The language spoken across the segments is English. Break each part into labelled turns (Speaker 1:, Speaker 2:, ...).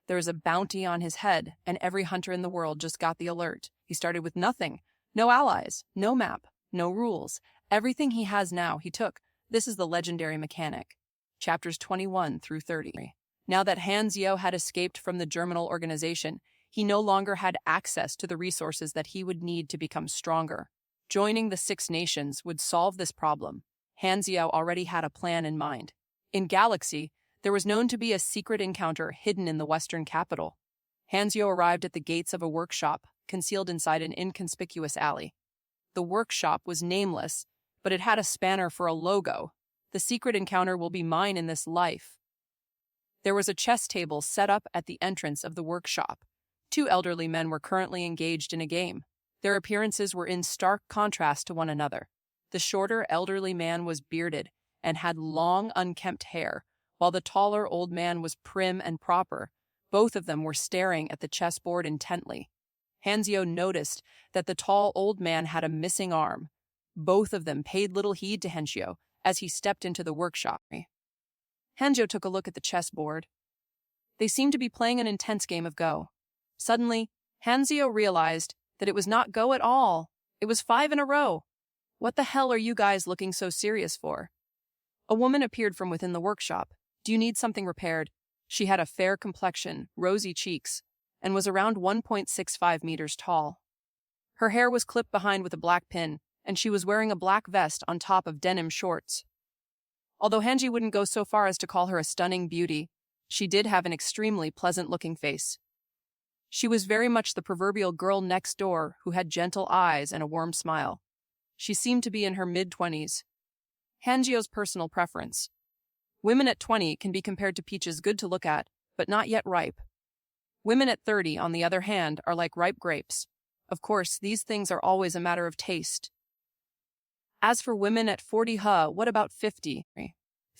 Speaker 1: There was a bounty on his head, and every hunter in the world just got the alert. He started with nothing. No allies, no map, no rules. Everything he has now, he took. This is the legendary mechanic. Chapters 21 through 30. Now that Han Xiao had escaped from the germinal organization, he no longer had access to the resources that he would need to become stronger. Joining the Six Nations would solve this problem. Han Xiao already had a plan in mind. In Galaxy, there was known to be a secret encounter hidden in the western capital. Han Xiao arrived at the gates of a workshop, concealed inside an inconspicuous alley. The workshop was nameless, but it had a spanner for a logo. The secret encounter will be mine in this life. There was a chess table set up at the entrance of the workshop. Two elderly men were currently engaged in a game. Their appearances were in stark contrast to one another. The shorter, elderly man was bearded and had long, unkempt hair, while the taller old man was prim and proper. Both of them were staring at the chessboard intently. Han Xiao noticed that the tall old man had a missing arm. Both of them paid little heed to Han Xiao as he stepped into the workshop. Han Xiao took a look at the chessboard. They seemed to be playing an intense game of Go. Suddenly, Han Xiao realized that it was not Go at all. It was 5 in a row. What the hell are you guys looking so serious for? A woman appeared from within the workshop. Do you need something repaired? She had a fair complexion, rosy cheeks, and was around 1.65 meters tall. Her hair was clipped behind with a black pin, and she was wearing a black vest on top of denim shorts. Although Hanji wouldn't go so far as to call her a stunning beauty, she did have an extremely pleasant-looking face. She was very much the proverbial girl next door who had gentle eyes and a warm smile. She seemed to be in her mid-20s. Hanjio's personal preference. Women at 20 can be compared to peaches good to look at, but not yet ripe. Women at 30, on the other hand, are like ripe grapes. Of course, these things are always a matter of taste. As for women at 40, what about 50?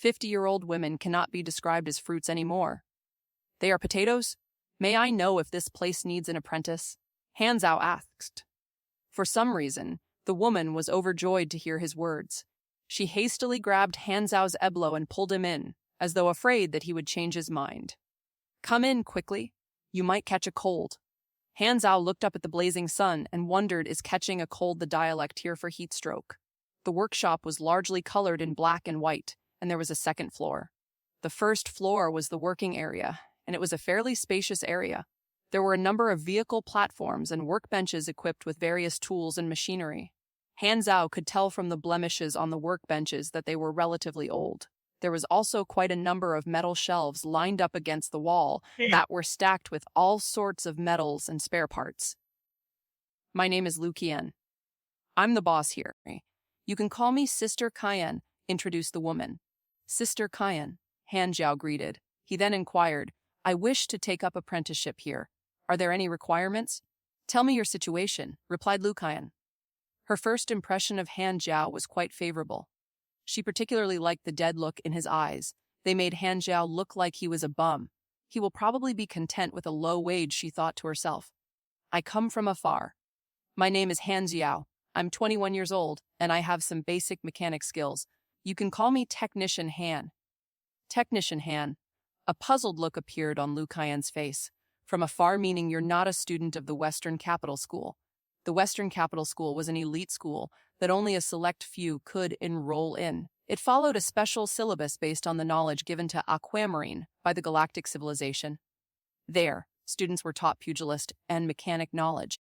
Speaker 1: 50-year-old women cannot be described as fruits anymore. They are potatoes? May I know if this place needs an apprentice? Han Xiao asked. For some reason, the woman was overjoyed to hear his words. She hastily grabbed Han Xiao's eblo and pulled him in, as though afraid that he would change his mind. Come in quickly. You might catch a cold. Han Xiao looked up at the blazing sun and wondered, is catching a cold the dialect here for heat stroke? The workshop was largely colored in black and white, and there was a second floor. The first floor was the working area, and it was a fairly spacious area. There were a number of vehicle platforms and workbenches equipped with various tools and machinery. Han Xiao could tell from the blemishes on the workbenches that they were relatively old. There was also quite a number of metal shelves lined up against the wall that were stacked with all sorts of metals and spare parts. My name is Lu Qian. I'm the boss here. You can call me Sister Qian, introduced the woman. Sister Qian, Han Xiao greeted. He then inquired, I wish to take up apprenticeship here. Are there any requirements? Tell me your situation, replied Lu Qian. Her first impression of Han Xiao was quite favorable. She particularly liked the dead look in his eyes. They made Han Xiao look like he was a bum. He will probably be content with a low wage, she thought to herself. I come from afar. My name is Han Xiao. I'm 21 years old, and I have some basic mechanic skills. You can call me Technician Han. Technician Han. A puzzled look appeared on Lu Qian's face. From afar meaning you're not a student of the Western Capital School. The Western Capital School was an elite school that only a select few could enroll in. It followed a special syllabus based on the knowledge given to Aquamarine by the Galactic Civilization. There, students were taught pugilist and mechanic knowledge.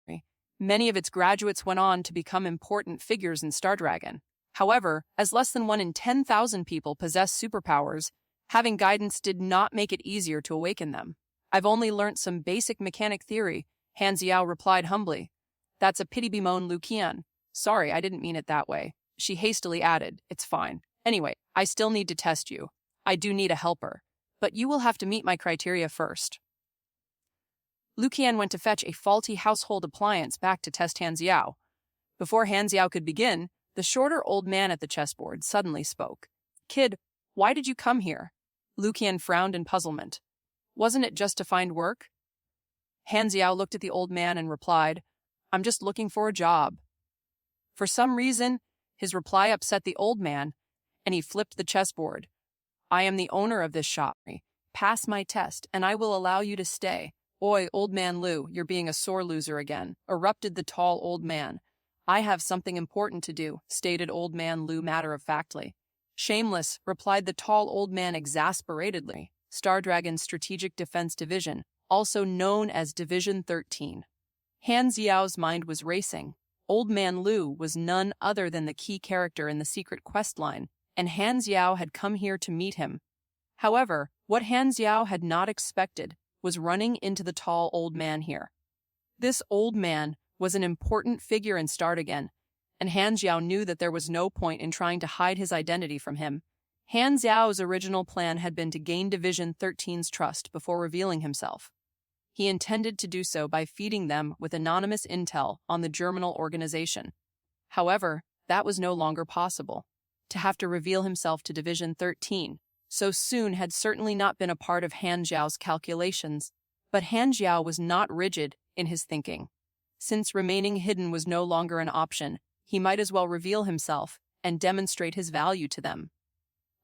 Speaker 1: Many of its graduates went on to become important figures in Star Dragon. However, as less than 1 in 10,000 people possess superpowers, having guidance did not make it easier to awaken them. I've only learnt some basic mechanic theory, Han Xiao replied humbly. That's a pity bemoan Lu Qian. Sorry, I didn't mean it that way. She hastily added, it's fine. Anyway, I still need to test you. I do need a helper. But you will have to meet my criteria first. Lu Qian went to fetch a faulty household appliance back to test Han Xiao. Before Han Xiao could begin, the shorter old man at the chessboard suddenly spoke. Kid, why did you come here? Lu Qian frowned in puzzlement. Wasn't it just to find work? Han Xiao looked at the old man and replied, I'm just looking for a job. For some reason, his reply upset the old man, and he flipped the chessboard. I am the owner of this shop. Pass my test, and I will allow you to stay. Oi, old man Lu, you're being a sore loser again, erupted the tall old man. I have something important to do, stated old man Lu matter-of-factly. Shameless, replied the tall old man exasperatedly. Star Dragon's Strategic Defense Division, also known as Division 13. Han Xiao's mind was racing. Old man Lu was none other than the key character in the secret quest line, and Han Xiao had come here to meet him. However, what Han Xiao had not expected was running into the tall old man here. This old man was an important figure in Start Again, and Han Xiao knew that there was no point in trying to hide his identity from him. Han Xiao's original plan had been to gain Division 13's trust before revealing himself. He intended to do so by feeding them with anonymous intel on the germinal organization. However, that was no longer possible. To have to reveal himself to Division 13 so soon had certainly not been a part of Han Xiao's calculations, but Han Xiao was not rigid in his thinking. Since remaining hidden was no longer an option, he might as well reveal himself and demonstrate his value to them.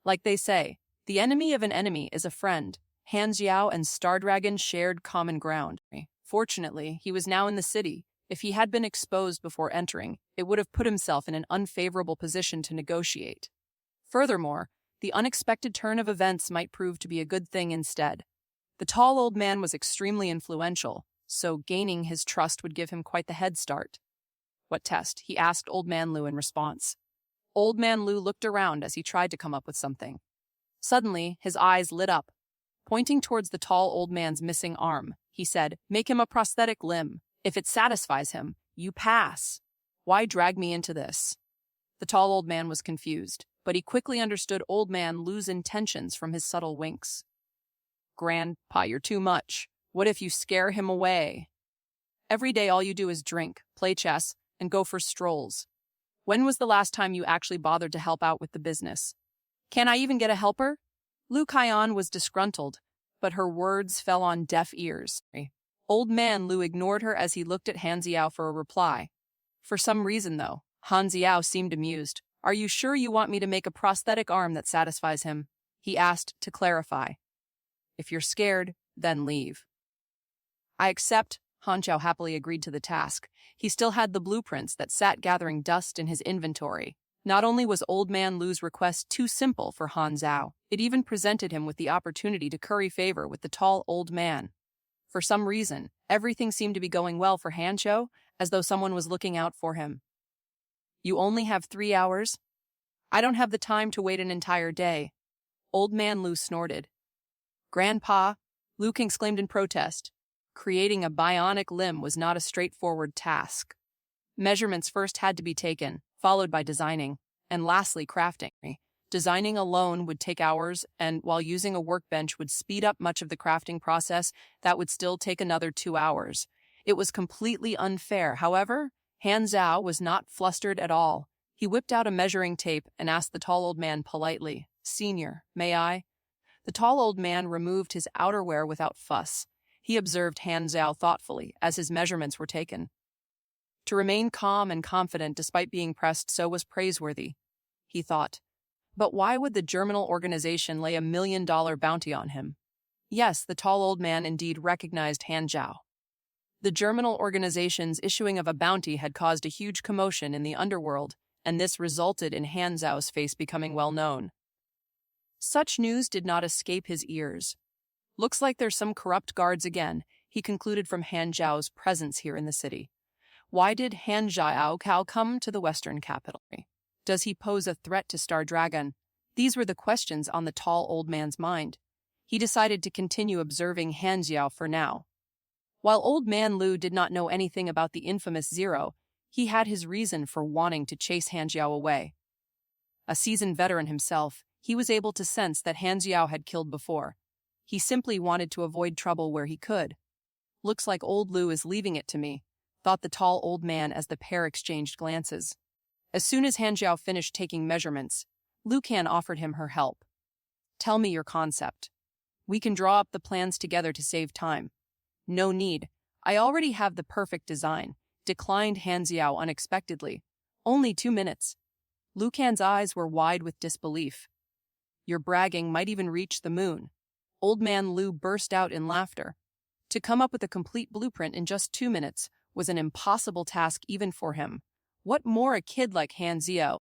Speaker 1: Like they say, the enemy of an enemy is a friend. Han Xiao and Star Dragon shared common ground. Fortunately, he was now in the city. If he had been exposed before entering, it would have put himself in an unfavorable position to negotiate. Furthermore, the unexpected turn of events might prove to be a good thing instead. The tall old man was extremely influential, so gaining his trust would give him quite the head start. What test? He asked Old Man Lu in response. Old Man Lu looked around as he tried to come up with something. Suddenly, his eyes lit up. Pointing towards the tall old man's missing arm, he said, "Make him a prosthetic limb. If it satisfies him, you pass. Why drag me into this?" The tall old man was confused, but he quickly understood Old Man Lu's intentions from his subtle winks. "Grandpa, you're too much. What if you scare him away? Every day all you do is drink, play chess, and go for strolls. When was the last time you actually bothered to help out with the business? Can I even get a helper?" Lu Kaiyan was disgruntled, but her words fell on deaf ears. Old Man Lu ignored her as he looked at Han Xiao for a reply. For some reason, though, Han Xiao seemed amused. "Are you sure you want me to make a prosthetic arm that satisfies him?" he asked to clarify. "If you're scared, then leave." "I accept." Han Xiao happily agreed to the task. He still had the blueprints that sat gathering dust in his inventory. Not only was Old Man Lu's request too simple for Han Xiao, it even presented him with the opportunity to curry favor with the tall old man. For some reason, everything seemed to be going well for Han Xiao, as though someone was looking out for him. "You only have 3 hours? I don't have the time to wait an entire day." Old Man Lu snorted. "Grandpa," Luke exclaimed in protest. Creating a bionic limb was not a straightforward task. Measurements first had to be taken, followed by designing, and lastly crafting. Designing alone would take hours, and while using a workbench would speed up much of the crafting process, that would still take another 2 hours. It was completely unfair. However, Han Xiao was not flustered at all. He whipped out a measuring tape and asked the tall old man politely, "Senior, may I?" The tall old man removed his outerwear without fuss. He observed Han Xiao thoughtfully as his measurements were taken. To remain calm and confident despite being pressed so was praiseworthy, he thought. But why would the germinal organization lay $1 million bounty on him? Yes, the tall old man indeed recognized Han Xiao. The germinal organization's issuing of a bounty had caused a huge commotion in the underworld, and this resulted in Han Xiao's face becoming well known. Such news did not escape his ears. "Looks like there's some corrupt guards again," he concluded from Han Xiao's presence here in the city. Why did Han Xiao come to the western capital? Does he pose a threat to Star Dragon? These were the questions on the tall old man's mind. He decided to continue observing Han Xiao for now. While Old Man Lu did not know anything about the infamous Zero, he had his reason for wanting to chase Han Xiao away. A seasoned veteran himself, he was able to sense that Han Xiao had killed before. He simply wanted to avoid trouble where he could. "Looks like old Lu is leaving it to me," thought the tall old man as the pair exchanged glances. As soon as Han Xiao finished taking measurements, Lu Kan offered him her help. "Tell me your concept. We can draw up the plans together to save time." "No need. I already have the perfect design," declined Han Xiao unexpectedly. "Only 2 minutes." Lu Kan's eyes were wide with disbelief. "Your bragging might even reach the moon." Old Man Lu burst out in laughter. To come up with a complete blueprint in just 2 minutes was an impossible task even for him. What more a kid like Han Xiao?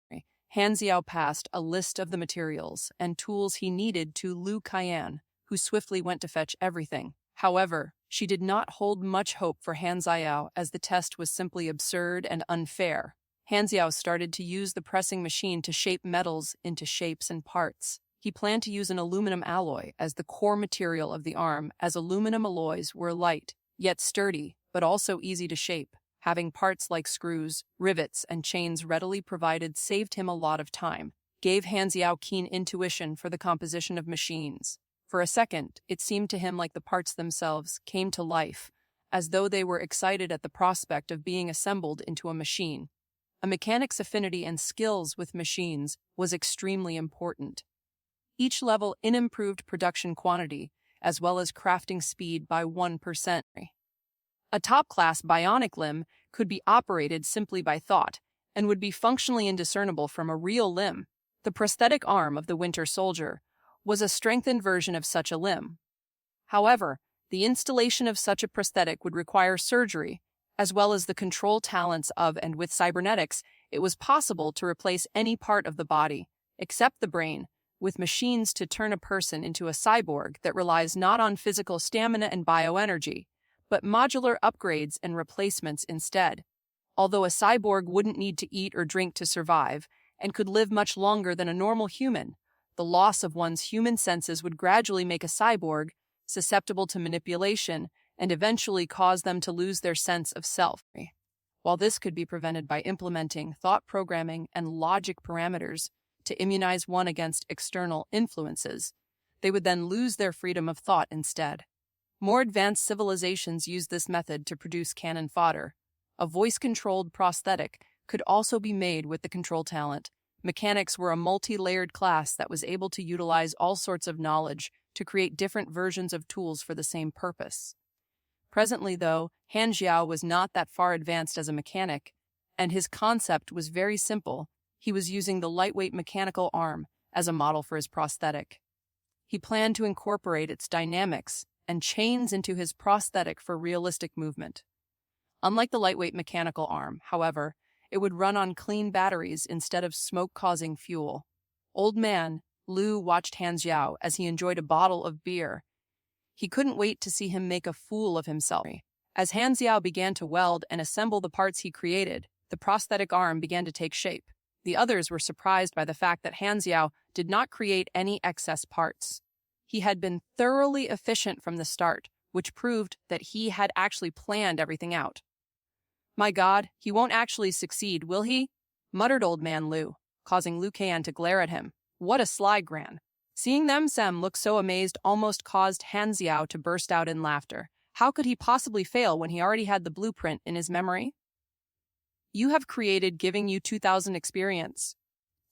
Speaker 1: Han Xiao passed a list of the materials and tools he needed to Lu Qian, who swiftly went to fetch everything. However, she did not hold much hope for Han Xiao as the test was simply absurd and unfair. Han Xiao started to use the pressing machine to shape metals into shapes and parts. He planned to use an aluminum alloy as the core material of the arm, as aluminum alloys were light, yet sturdy, but also easy to shape. Having parts like screws, rivets, and chains readily provided saved him a lot of time, gave Han Xiao keen intuition for the composition of machines. For a second, it seemed to him like the parts themselves came to life, as though they were excited at the prospect of being assembled into a machine. A mechanic's affinity and skills with machines was extremely important. Each level improved production quantity, as well as crafting speed by 1%. A top-class bionic limb could be operated simply by thought and would be functionally indiscernible from a real limb. The prosthetic arm of the Winter Soldier was a strengthened version of such a limb. However, the installation of such a prosthetic would require surgery, as well as the control talents of and with cybernetics. It was possible to replace any part of the body, except the brain, with machines to turn a person into a cyborg that relies not on physical stamina and bioenergy, but modular upgrades and replacements instead. Although a cyborg wouldn't need to eat or drink to survive and could live much longer than a normal human, the loss of one's human senses would gradually make a cyborg susceptible to manipulation and eventually cause them to lose their sense of self. While this could be prevented by implementing thought programming and logic parameters to immunize one against external influences, they would then lose their freedom of thought instead. More advanced civilizations used this method to produce cannon fodder. A voice-controlled prosthetic could also be made with the control talent. Mechanics were a multi-layered class that was able to utilize all sorts of knowledge to create different versions of tools for the same purpose. Presently, though, Han Xiao was not that far advanced as a mechanic, and his concept was very simple. He was using the lightweight mechanical arm as a model for his prosthetic. He planned to incorporate its dynamics and chains into his prosthetic for realistic movement. Unlike the lightweight mechanical arm, however, it would run on clean batteries instead of smoke-causing fuel. Old Man Lu watched Han Xiao as he enjoyed a bottle of beer. He couldn't wait to see him make a fool of himself. As Han Xiao began to weld and assemble the parts he created, the prosthetic arm began to take shape. The others were surprised by the fact that Han Xiao did not create any excess parts. He had been thoroughly efficient from the start, which proved that he had actually planned everything out. "My God, he won't actually succeed, will he?" muttered Old Man Lu, causing Lu Qian to glare at him. What a sly gran. Seeing them Sem look so amazed almost caused Han Xiao to burst out in laughter. How could he possibly fail when he already had the blueprint in his memory? "You have created giving you 2,000 experience.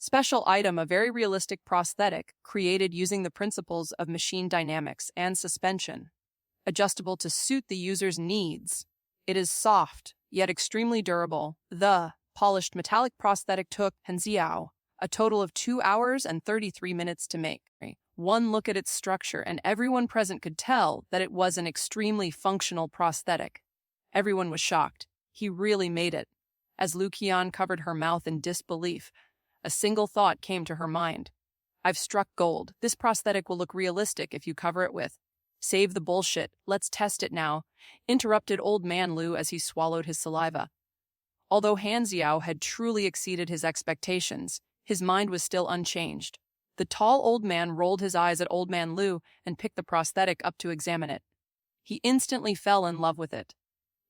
Speaker 1: Special item, a very realistic prosthetic created using the principles of machine dynamics and suspension. Adjustable to suit the user's needs. It is soft, yet extremely durable. The polished metallic prosthetic took Han Xiao a total of 2 hours and 33 minutes to make. One look at its structure and everyone present could tell that it was an extremely functional prosthetic. Everyone was shocked. He really made it. As Lu Qian covered her mouth in disbelief, a single thought came to her mind. I've struck gold. This prosthetic will look realistic if you cover it with. Save the bullshit. Let's test it now, interrupted Old Man Lu as he swallowed his saliva. Although Han Xiao had truly exceeded his expectations, his mind was still unchanged. The tall old man rolled his eyes at Old Man Lu and picked the prosthetic up to examine it. He instantly fell in love with it.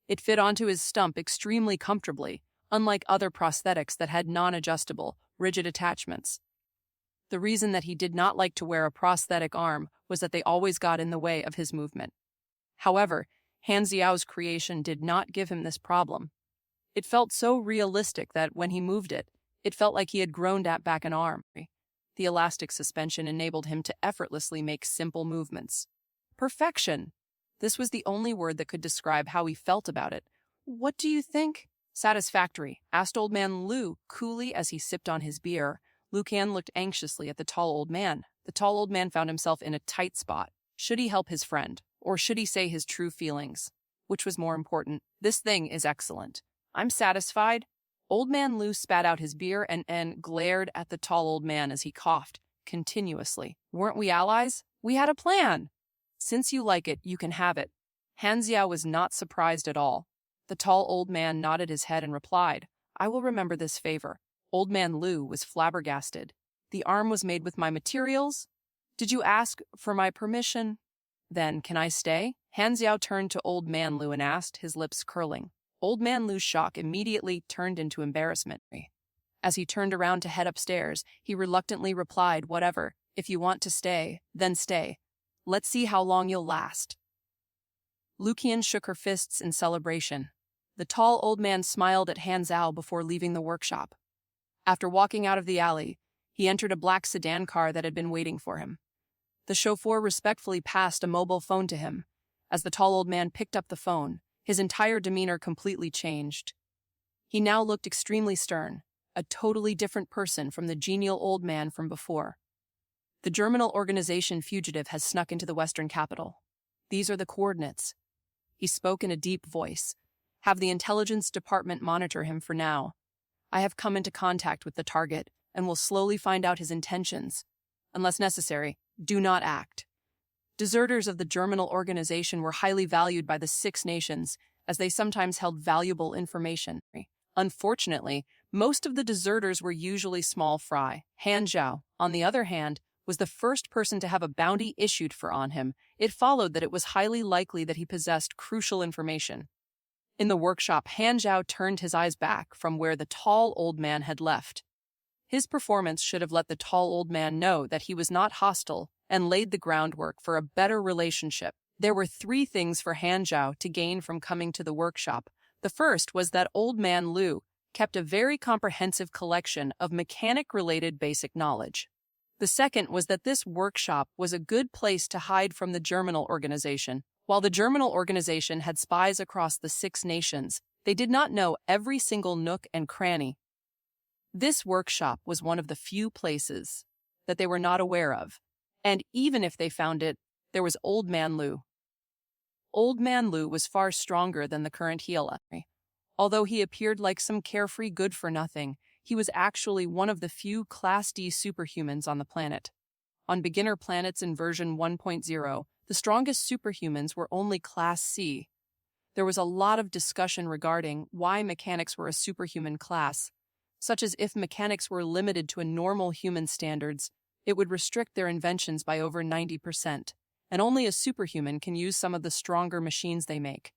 Speaker 1: It fit onto his stump extremely comfortably, unlike other prosthetics that had non-adjustable, rigid attachments. The reason that he did not like to wear a prosthetic arm was that they always got in the way of his movement. However, Han Xiao's creation did not give him this problem. It felt so realistic that when he moved it, it felt like he had grown back an arm. The elastic suspension enabled him to effortlessly make simple movements. Perfection! This was the only word that could describe how he felt about it. What do you think? Satisfactory, asked Old Man Lu coolly as he sipped on his beer. Lu Qian looked anxiously at the tall old man. The tall old man found himself in a tight spot. Should he help his friend, or should he say his true feelings? Which was more important? This thing is excellent. I'm satisfied. Old Man Lu spat out his beer and glared at the tall old man as he coughed continuously. Weren't we allies? We had a plan. Since you like it, you can have it. Han Xiao was not surprised at all. The tall old man nodded his head and replied, I will remember this favor. Old Man Lu was flabbergasted. The arm was made with my materials? Did you ask for my permission? Then, can I stay? Han Xiao turned to Old Man Lu and asked, his lips curling. Old Man Lu's shock immediately turned into embarrassment. As he turned around to head upstairs, he reluctantly replied, whatever. If you want to stay, then stay. Let's see how long you'll last. Lu Qian shook her fists in celebration. The tall old man smiled at Han Xiao before leaving the workshop. After walking out of the alley, he entered a black sedan car that had been waiting for him. The chauffeur respectfully passed a mobile phone to him. As the tall old man picked up the phone, his entire demeanor completely changed. He now looked extremely stern, a totally different person from the genial old man from before. The Germinal Organization fugitive has snuck into the Western capital. These are the coordinates. He spoke in a deep voice. Have the intelligence department monitor him for now. I have come into contact with the target and will slowly find out his intentions. Unless necessary, do not act. Deserters of the Germinal Organization were highly valued by the Six Nations, as they sometimes held valuable information. Unfortunately, most of the deserters were usually small fry. Han Zhao, on the other hand, was the first person to have a bounty issued on him. It followed that it was highly likely that he possessed crucial information. In the workshop, Han Zhao turned his eyes back from where the tall old man had left. His performance should have let the tall old man know that he was not hostile and laid the groundwork for a better relationship. There were 3 things for Han Zhao to gain from coming to the workshop. The first was that Old Man Lu kept a very comprehensive collection of mechanic-related basic knowledge. The second was that this workshop was a good place to hide from the Germinal Organization. While the Germinal Organization had spies across the 6 nations, they did not know every single nook and cranny. This workshop was one of the few places that they were not aware of, and even if they found it, there was Old Man Lu. Old Man Lu was far stronger than the current healer. Although he appeared like some carefree good-for-nothing, he was actually one of the few Class D superhumans on the planet. On beginner planets in version 1.0, the strongest superhumans were only Class C. There was a lot of discussion regarding why mechanics were a superhuman class, such as if mechanics were limited to a normal human standards, it would restrict their inventions by over 90%, and only a superhuman can use some of the stronger machines they make.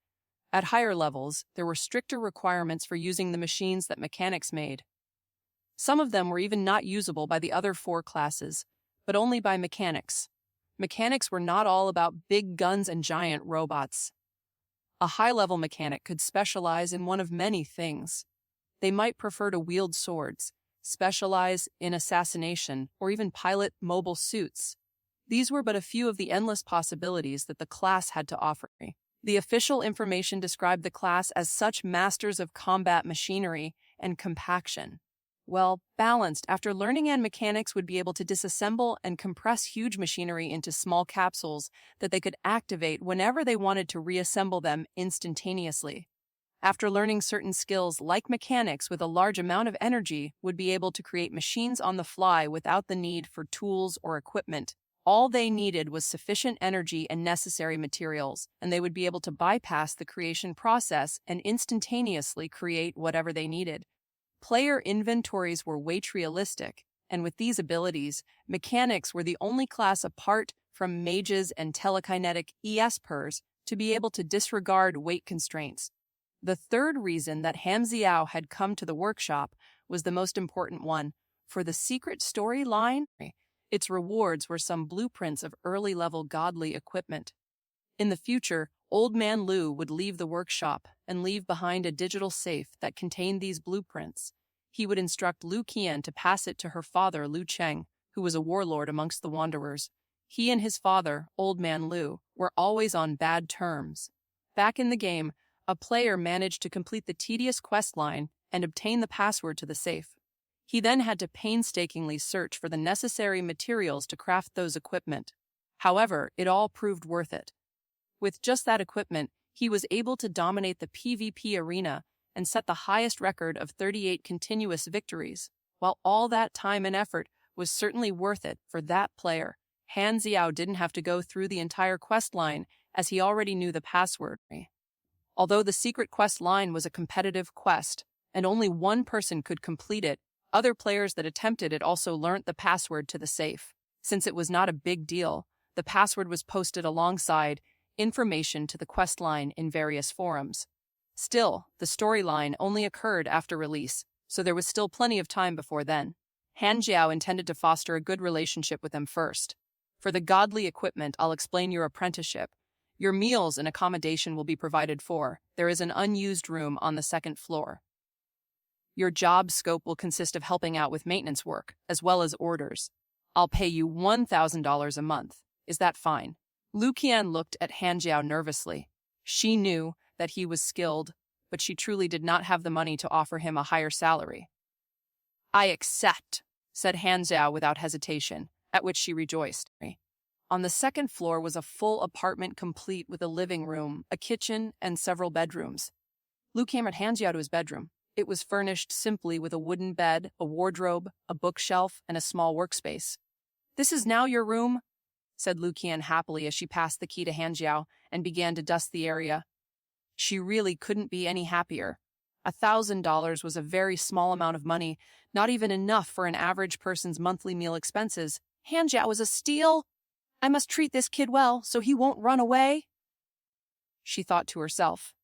Speaker 1: At higher levels, there were stricter requirements for using the machines that mechanics made. Some of them were even not usable by the other 4 classes, but only by mechanics. Mechanics were not all about big guns and giant robots. A high-level mechanic could specialize in one of many things. They might prefer to wield swords, specialize in assassination, or even pilot mobile suits. These were but a few of the endless possibilities that the class had to offer. The official information described the class as such masters of combat machinery and compaction. Well balanced, after learning and mechanics would be able to disassemble and compress huge machinery into small capsules that they could activate whenever they wanted to reassemble them instantaneously. After learning certain skills like mechanics with a large amount of energy would be able to create machines on the fly without the need for tools or equipment. All they needed was sufficient energy and necessary materials, and they would be able to bypass the creation process and instantaneously create whatever they needed. Player inventories were way realistic, and with these abilities, mechanics were the only class apart from mages and telekinetic ESPers to be able to disregard weight constraints. The third reason that Han Xiao had come to the workshop was the most important one. For the secret storyline, its rewards were some blueprints of early-level godly equipment. In the future, Old Man Lu would leave the workshop and leave behind a digital safe that contained these blueprints. He would instruct Lu Qian to pass it to her father, Lu Cheng, who was a warlord amongst the Wanderers. He and his father, Old Man Lu, were always on bad terms. Back in the game, a player managed to complete the tedious quest line and obtain the password to the safe. He then had to painstakingly search for the necessary materials to craft those equipment. However, it all proved worth it. With just that equipment, he was able to dominate the PvP arena and set the highest record of 38 continuous victories. While all that time and effort was certainly worth it for that player, Han Xiao didn't have to go through the entire quest line as he already knew the password. Although the secret quest line was a competitive quest, and only one person could complete it, other players that attempted it also learnt the password to the safe. Since it was not a big deal, the password was posted alongside information to the quest line in various forums. Still, the storyline only occurred after release, so there was still plenty of time before then. Han Jiao intended to foster a good relationship with them first. For the godly equipment, I'll explain your apprenticeship. Your meals and accommodation will be provided for. There is an unused room on the second floor. Your job scope will consist of helping out with maintenance work, as well as orders. I'll pay you $1,000 a month. Is that fine? Lu Qian looked at Han Jiao nervously. She knew that he was skilled, but she truly did not have the money to offer him a higher salary. I accept, said Han Jiao without hesitation, at which she rejoiced. On the second floor was a full apartment complete with a living room, a kitchen, and several bedrooms. Lu came at Han Jiao to his bedroom. It was furnished simply with a wooden bed, a wardrobe, a bookshelf, and a small workspace. This is now your room, said Lu Qian happily as she passed the key to Han Jiao and began to dust the area. She really couldn't be any happier. $1,000 was a very small amount of money, not even enough for an average person's monthly meal expenses. Han Jiao is a steal. I must treat this kid well so he won't run away, she thought to herself.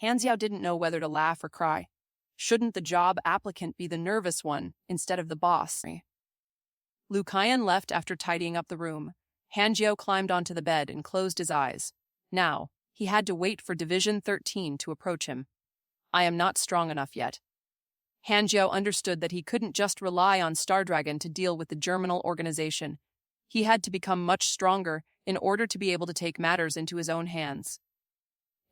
Speaker 1: Han Jiao didn't know whether to laugh or cry. Shouldn't the job applicant be the nervous one instead of the boss? Lu Qian left after tidying up the room. Han Jiao climbed onto the bed and closed his eyes. Now, he had to wait for Division 13 to approach him. I am not strong enough yet. Han Jiao understood that he couldn't just rely on Star Dragon to deal with the germinal organization. He had to become much stronger in order to be able to take matters into his own hands.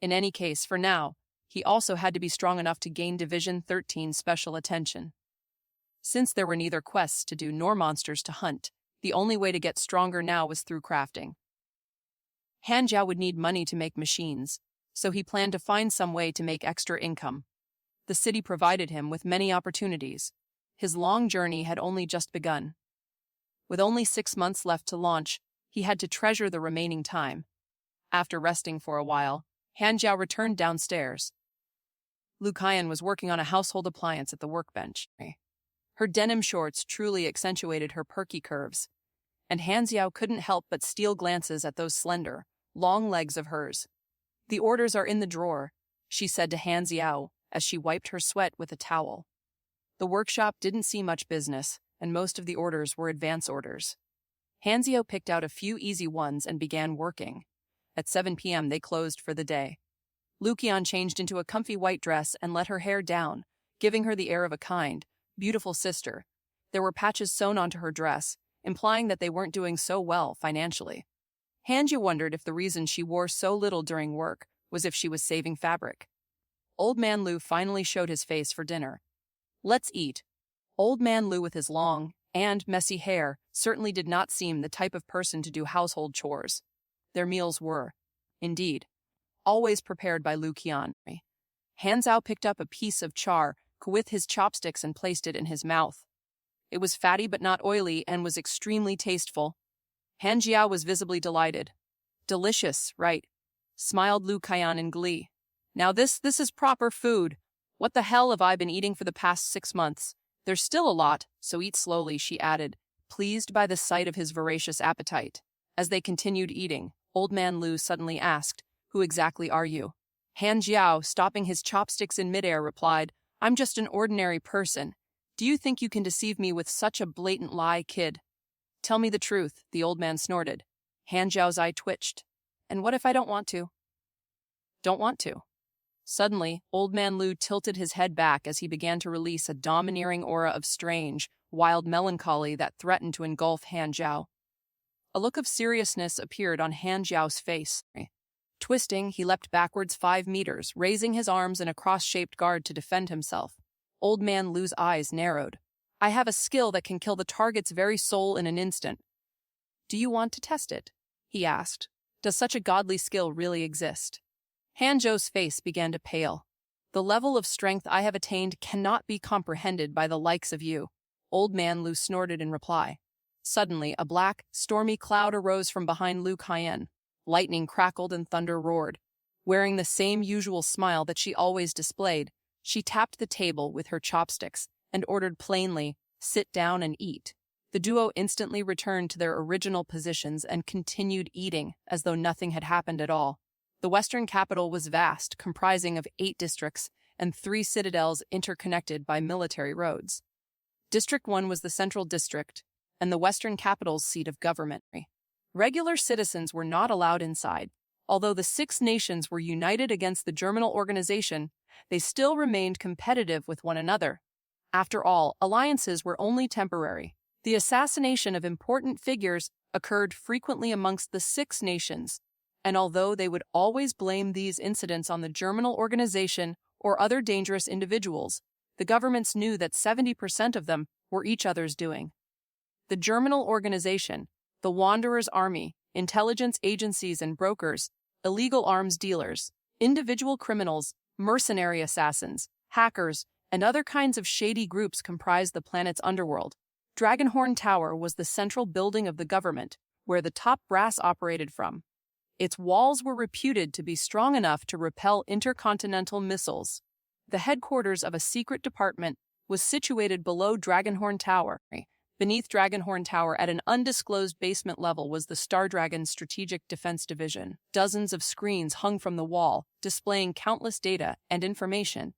Speaker 1: In any case, for now, he also had to be strong enough to gain Division 13 special attention. Since there were neither quests to do nor monsters to hunt, the only way to get stronger now was through crafting. Han Jiao would need money to make machines, so he planned to find some way to make extra income. The city provided him with many opportunities. His long journey had only just begun. With only 6 months left to launch, he had to treasure the remaining time. After resting for a while, Han Jiao returned downstairs. Lu Qian was working on a household appliance at the workbench. Her denim shorts truly accentuated her perky curves, and Han Jiao couldn't help but steal glances at those slender, long legs of hers. The orders are in the drawer, she said to Han Jiao as she wiped her sweat with a towel. The workshop didn't see much business, and most of the orders were advance orders. Han Jiao picked out a few easy ones and began working. At 7 p.m. they closed for the day. Lu Qian changed into a comfy white dress and let her hair down, giving her the air of a kind, beautiful sister. There were patches sewn onto her dress, implying that they weren't doing so well financially. Han Jiao wondered if the reason she wore so little during work was if she was saving fabric. Old Man Lu finally showed his face for dinner. Let's eat. Old Man Lu with his long and messy hair certainly did not seem the type of person to do household chores. Their meals were, indeed, always prepared by Lu Qian. Han Jiao picked up a piece of char with his chopsticks and placed it in his mouth. It was fatty but not oily and was extremely tasteful. Han Jiao was visibly delighted. Delicious, right? Smiled Lu Qian in glee. Now this is proper food. What the hell have I been eating for the past 6 months? There's still a lot, so eat slowly, she added, pleased by the sight of his voracious appetite. As they continued eating, Old Man Lu suddenly asked, Who exactly are you? Han Jiao, stopping his chopsticks in midair, replied, I'm just an ordinary person. Do you think you can deceive me with such a blatant lie, kid? Tell me the truth, the old man snorted. Han Jiao's eye twitched. And what if I don't want to? Don't want to. Suddenly, Old Man Lu tilted his head back as he began to release a domineering aura of strange, wild melancholy that threatened to engulf Han Jiao. A look of seriousness appeared on Han Jiao's face. Twisting, he leapt backwards 5 meters, raising his arms in a cross-shaped guard to defend himself. Old Man Lu's eyes narrowed. I have a skill that can kill the target's very soul in an instant. Do you want to test it? he asked. Does such a godly skill really exist? Hanzhou's face began to pale. The level of strength I have attained cannot be comprehended by the likes of you. Old man Lu snorted in reply. Suddenly, a black, stormy cloud arose from behind Lu Kaiyan. Lightning crackled and thunder roared. Wearing the same usual smile that she always displayed, she tapped the table with her chopsticks and ordered plainly, "Sit down and eat." The duo instantly returned to their original positions and continued eating as though nothing had happened at all. The western capital was vast, comprising of 8 districts and 3 citadels interconnected by military roads. District 1 was the central district and the western capital's seat of government. Regular citizens were not allowed inside. Although the 6 nations were united against the germinal organization, they still remained competitive with one another. After all, alliances were only temporary. The assassination of important figures occurred frequently amongst the 6 nations, and although they would always blame these incidents on the germinal organization or other dangerous individuals, the governments knew that 70% of them were each other's doing. The germinal organization, the Wanderer's Army, intelligence agencies and brokers, illegal arms dealers, individual criminals, mercenary assassins, hackers, and other kinds of shady groups comprised the planet's underworld. Dragonhorn Tower was the central building of the government, where the top brass operated from. Its walls were reputed to be strong enough to repel intercontinental missiles. The headquarters of a secret department was situated below Dragonhorn Tower. Beneath Dragonhorn Tower at an undisclosed basement level was the Star Dragon's Strategic Defense Division. Dozens of screens hung from the wall, displaying countless data and information.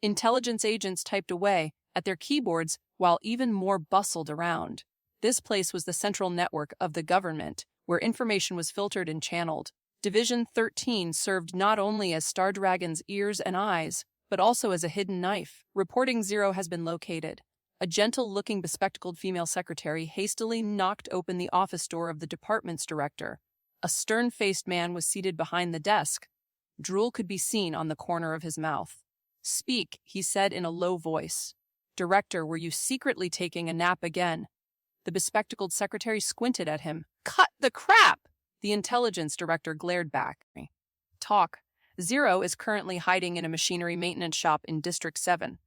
Speaker 1: Intelligence agents typed away at their keyboards while even more bustled around. This place was the central network of the government, where information was filtered and channeled. Division 13 served not only as Star Dragon's ears and eyes, but also as a hidden knife. Reporting 0 has been located. A gentle-looking, bespectacled female secretary hastily knocked open the office door of the department's director. A stern-faced man was seated behind the desk. Drool could be seen on the corner of his mouth. "Speak," he said in a low voice. "Director, were you secretly taking a nap again?" The bespectacled secretary squinted at him. "Cut the crap!" The intelligence director glared back. "Talk. 0 is currently hiding in a machinery maintenance shop in District 7.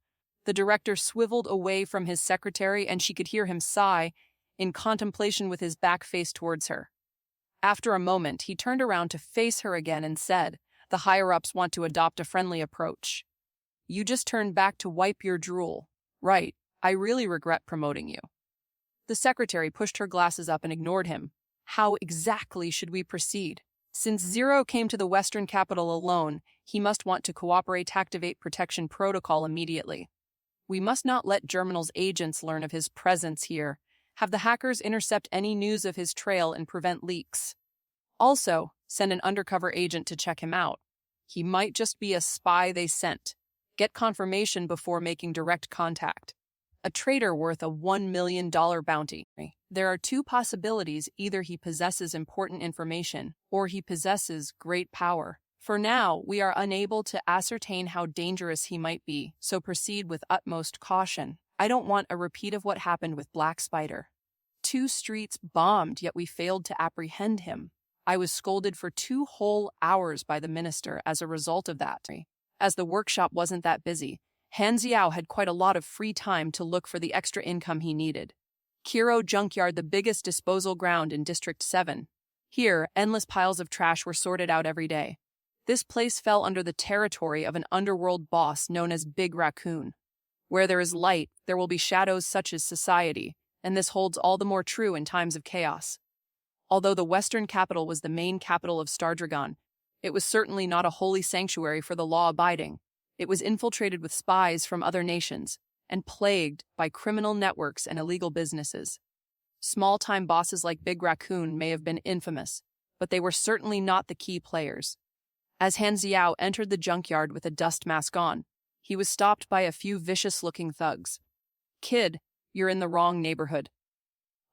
Speaker 1: The director swiveled away from his secretary and she could hear him sigh, in contemplation with his back face towards her. After a moment, he turned around to face her again and said, "The higher-ups want to adopt a friendly approach. You just turned back to wipe your drool. Right, I really regret promoting you." The secretary pushed her glasses up and ignored him. "How exactly should we proceed? Since 0 came to the Western capital alone, he must want to cooperate, activate protection protocol immediately. We must not let Germinal's agents learn of his presence here, have the hackers intercept any news of his trail and prevent leaks. Also, send an undercover agent to check him out. He might just be a spy they sent. Get confirmation before making direct contact. A traitor worth a $1 million bounty. There are 2 possibilities: either he possesses important information, or he possesses great power. For now, we are unable to ascertain how dangerous he might be, so proceed with utmost caution. I don't want a repeat of what happened with Black Spider. 2 streets bombed, yet we failed to apprehend him. I was scolded for 2 whole hours by the minister as a result of that. As the workshop wasn't that busy, Xiao had quite a lot of free time to look for the extra income he needed. Kiro Junkyard, the biggest disposal ground in District 7. Here, endless piles of trash were sorted out every day. This place fell under the territory of an underworld boss known as Big Raccoon. Where there is light, there will be shadows, such as society, and this holds all the more true in times of chaos. Although the Western capital was the main capital of Star Dragon, it was certainly not a holy sanctuary for the law-abiding. It was infiltrated with spies from other nations, and plagued by criminal networks and illegal businesses. Small-time bosses like Big Raccoon may have been infamous, but they were certainly not the key players. As Xiao entered the junkyard with a dust mask on, he was stopped by a few vicious-looking thugs. "Kid, you're in the wrong neighborhood."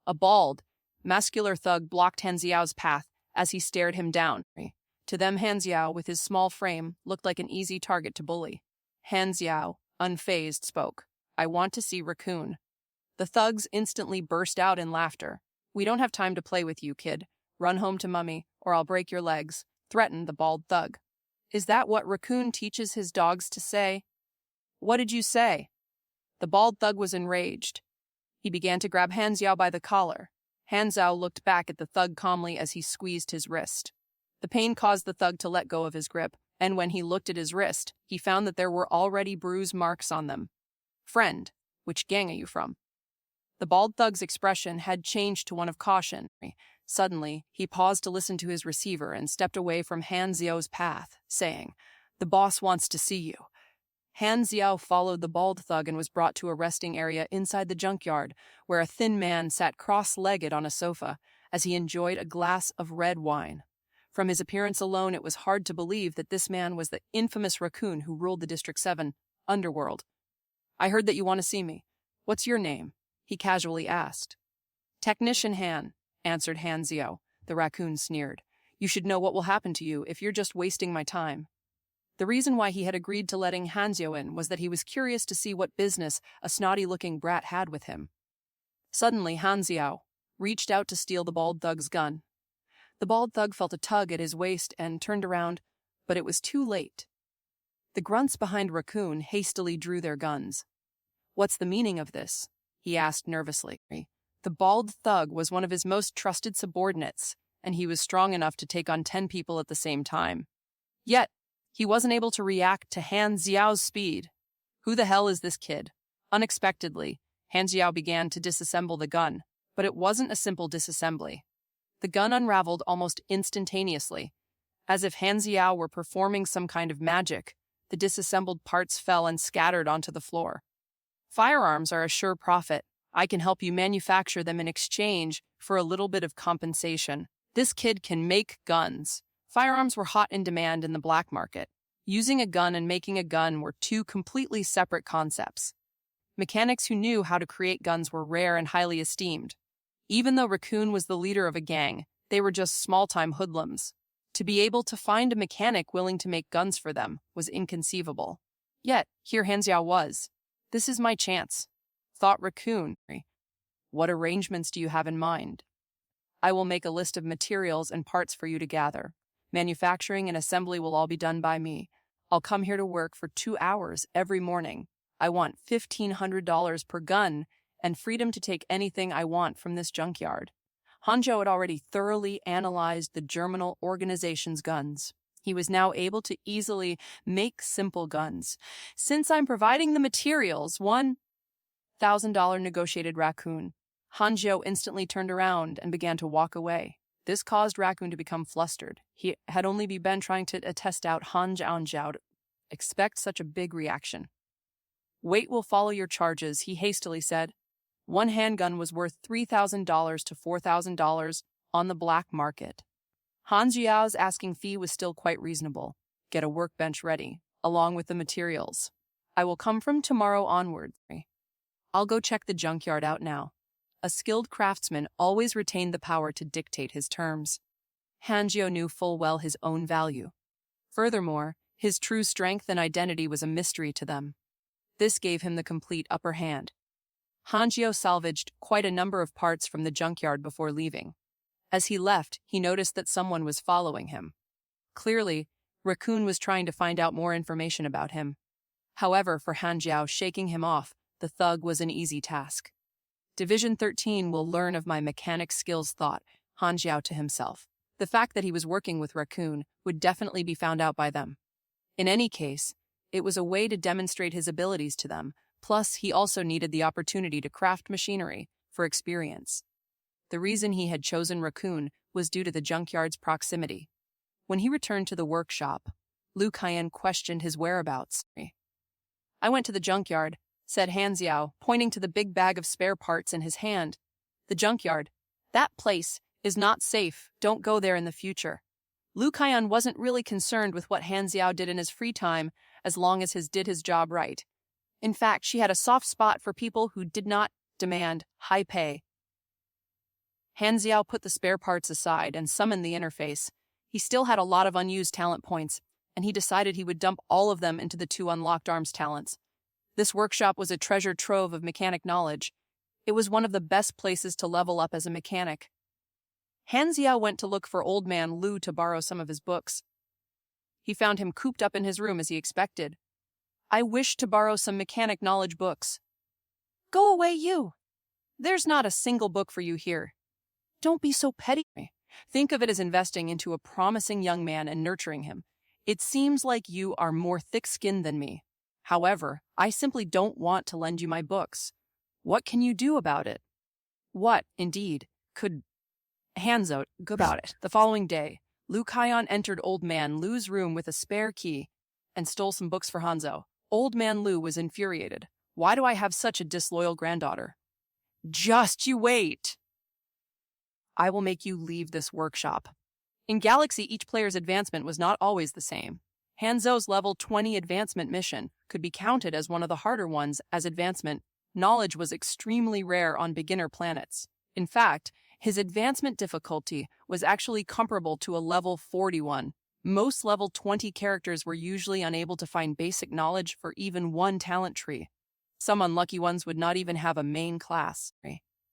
Speaker 1: A bald, muscular thug blocked Xiao's path as he stared him down. To them, Xiao, with his small frame, looked like an easy target to bully. Xiao, unfazed, spoke, "I want to see Raccoon." The thugs instantly burst out in laughter. "We don't have time to play with you, kid. Run home to Mummy, or I'll break your legs, threatened the bald thug. Is that what Raccoon teaches his dogs to say? What did you say? The bald thug was enraged. He began to grab Han Xiao by the collar. Han Xiao looked back at the thug calmly as he squeezed his wrist. The pain caused the thug to let go of his grip, and when he looked at his wrist, he found that there were already bruise marks on them. Friend, which gang are you from? The bald thug's expression had changed to one of caution. Suddenly, he paused to listen to his receiver and stepped away from Han Xiao's path, saying, "The boss wants to see you." Han Xiao followed the bald thug and was brought to a resting area inside the junkyard, where a thin man sat cross-legged on a sofa as he enjoyed a glass of red wine. From his appearance alone, it was hard to believe that this man was the infamous Raccoon who ruled the District 7 underworld. "I heard that you want to see me. What's your name?" he casually asked. "Technician Han," answered Han Xiao. The Raccoon sneered. "You should know what will happen to you if you're just wasting my time." The reason why he had agreed to letting Han Xiao in was that he was curious to see what business a snotty-looking brat had with him. Suddenly, Han Xiao reached out to steal the bald thug's gun. The bald thug felt a tug at his waist and turned around, but it was too late. The grunts behind Raccoon hastily drew their guns. "What's the meaning of this?" he asked nervously. The bald thug was one of his most trusted subordinates, and he was strong enough to take on 10 people at the same time. Yet, he wasn't able to react to Han Xiao's speed. Who the hell is this kid? Unexpectedly, Han Xiao began to disassemble the gun, but it wasn't a simple disassembly. The gun unraveled almost instantaneously. As if Han Xiao were performing some kind of magic, the disassembled parts fell and scattered onto the floor. "Firearms are a sure profit. I can help you manufacture them in exchange for a little bit of compensation. This kid can make guns." Firearms were hot in demand in the black market. Using a gun and making a gun were two completely separate concepts. Mechanics who knew how to create guns were rare and highly esteemed. Even though Raccoon was the leader of a gang, they were just small-time hoodlums. To be able to find a mechanic willing to make guns for them was inconceivable. Yet, here Han Xiao was. "This is my chance," thought Raccoon. "What arrangements do you have in mind?" "I will make a list of materials and parts for you to gather. Manufacturing and assembly will all be done by me. I'll come here to work for 2 hours every morning. I want $1,500 per gun and freedom to take anything I want from this junkyard." Hanzhou had already thoroughly analyzed the Germinal organization's guns. He was now able to easily make simple guns. "Since I'm providing the materials, $1,000 negotiated Raccoon. Hanzhou instantly turned around and began to walk away. This caused Raccoon to become flustered. He had only been trying to test out Hanzhou to expect such a big reaction. "Weight will follow your charges," he hastily said. One handgun was worth $3,000 to $4,000 on the black market. Han Jiao's asking fee was still quite reasonable. "Get a workbench ready, along with the materials. I will come from tomorrow onward. I'll go check the junkyard out now." A skilled craftsman always retained the power to dictate his terms. Hanjiao knew full well his own value. Furthermore, his true strength and identity was a mystery to them. This gave him the complete upper hand. Hanjiao salvaged quite a number of parts from the junkyard before leaving. As he left, he noticed that someone was following him. Clearly, Raccoon was trying to find out more information about him. However, for Hanjiao, shaking him off, the thug was an easy task. Division 13 will learn of my mechanic skills, thought Hanjiao to himself. The fact that he was working with Raccoon would definitely be found out by them. In any case, it was a way to demonstrate his abilities to them, plus he also needed the opportunity to craft machinery for experience. The reason he had chosen Raccoon was due to the junkyard's proximity. When he returned to the workshop, Lu Kaiyan questioned his whereabouts. "I went to the junkyard," said Han Xiao, pointing to the big bag of spare parts in his hand. "The junkyard. That place is not safe. Don't go there in the future." Lu Kaiyan wasn't really concerned with what Han Xiao did in his free time as long as he did his job right. In fact, she had a soft spot for people who did not demand high pay. Han Xiao put the spare parts aside and summoned the interface. He still had a lot of unused talent points, and he decided he would dump all of them into the 2 unlocked arms talents. This workshop was a treasure trove of mechanic knowledge. It was one of the best places to level up as a mechanic. Han Xiao went to look for old man Lu to borrow some of his books. He found him cooped up in his room as he expected. I wish to borrow some mechanic knowledge books. Go away, you. There's not a single book for you here. Don't be so petty. Think of it as investing into a promising young man and nurturing him. It seems like you are more thick-skinned than me. However, I simply don't want to lend you my books. What can you do about it? What, indeed, could Hanzo go about it? The following day, Lu Kaiyan entered Old Man Lu's room with a spare key and stole some books for Hanzo. Old Man Lu was infuriated. Why do I have such a disloyal granddaughter? Just you wait. I will make you leave this workshop. In Galaxy, each player's advancement was not always the same. Hanzo's level 20 advancement mission could be counted as one of the harder ones, as advancement knowledge was extremely rare on beginner planets. In fact, his advancement difficulty was actually comparable to a level 41. Most level 20 characters were usually unable to find basic knowledge for even one talent tree. Some unlucky ones would not even have a main class.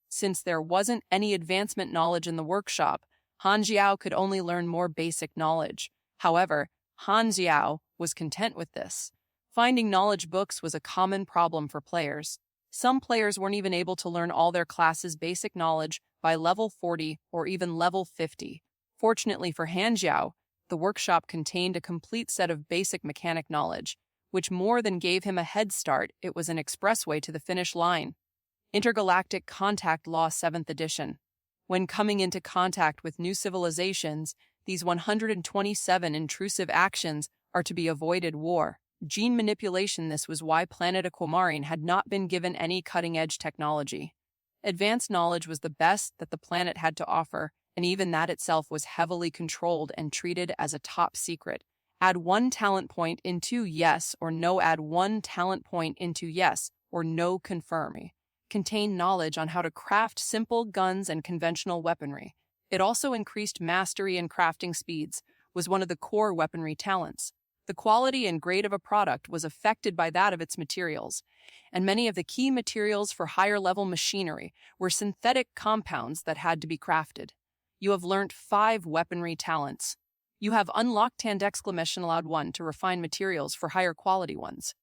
Speaker 1: Since there wasn't any advancement knowledge in the workshop, Han Xiao could only learn more basic knowledge. However, Han Xiao was content with this. Finding knowledge books was a common problem for players. Some players weren't even able to learn all their classes' basic knowledge by level 40 or even level 50. Fortunately for Han Xiao, the workshop contained a complete set of basic mechanic knowledge, which more than gave him a head start, it was an expressway to the finish line. Intergalactic Contact Law 7th Edition. When coming into contact with new civilizations, these 127 intrusive actions are to be avoided: war, gene manipulation. This was why planet Aquamarine had not been given any cutting-edge technology. Advanced knowledge was the best that the planet had to offer, and even that itself was heavily controlled and treated as a top secret. Add 1 talent point into yes or no. Add 1 talent point into yes or no. Confirm. Contained knowledge on how to craft simple guns and conventional weaponry. It also increased mastery and crafting speeds, was one of the core weaponry talents. The quality and grade of a product was affected by that of its materials, and many of the key materials for higher-level machinery were synthetic compounds that had to be crafted. You have learnt 5 weaponry talents. You have unlocked !! 1 to refine materials for higher quality ones.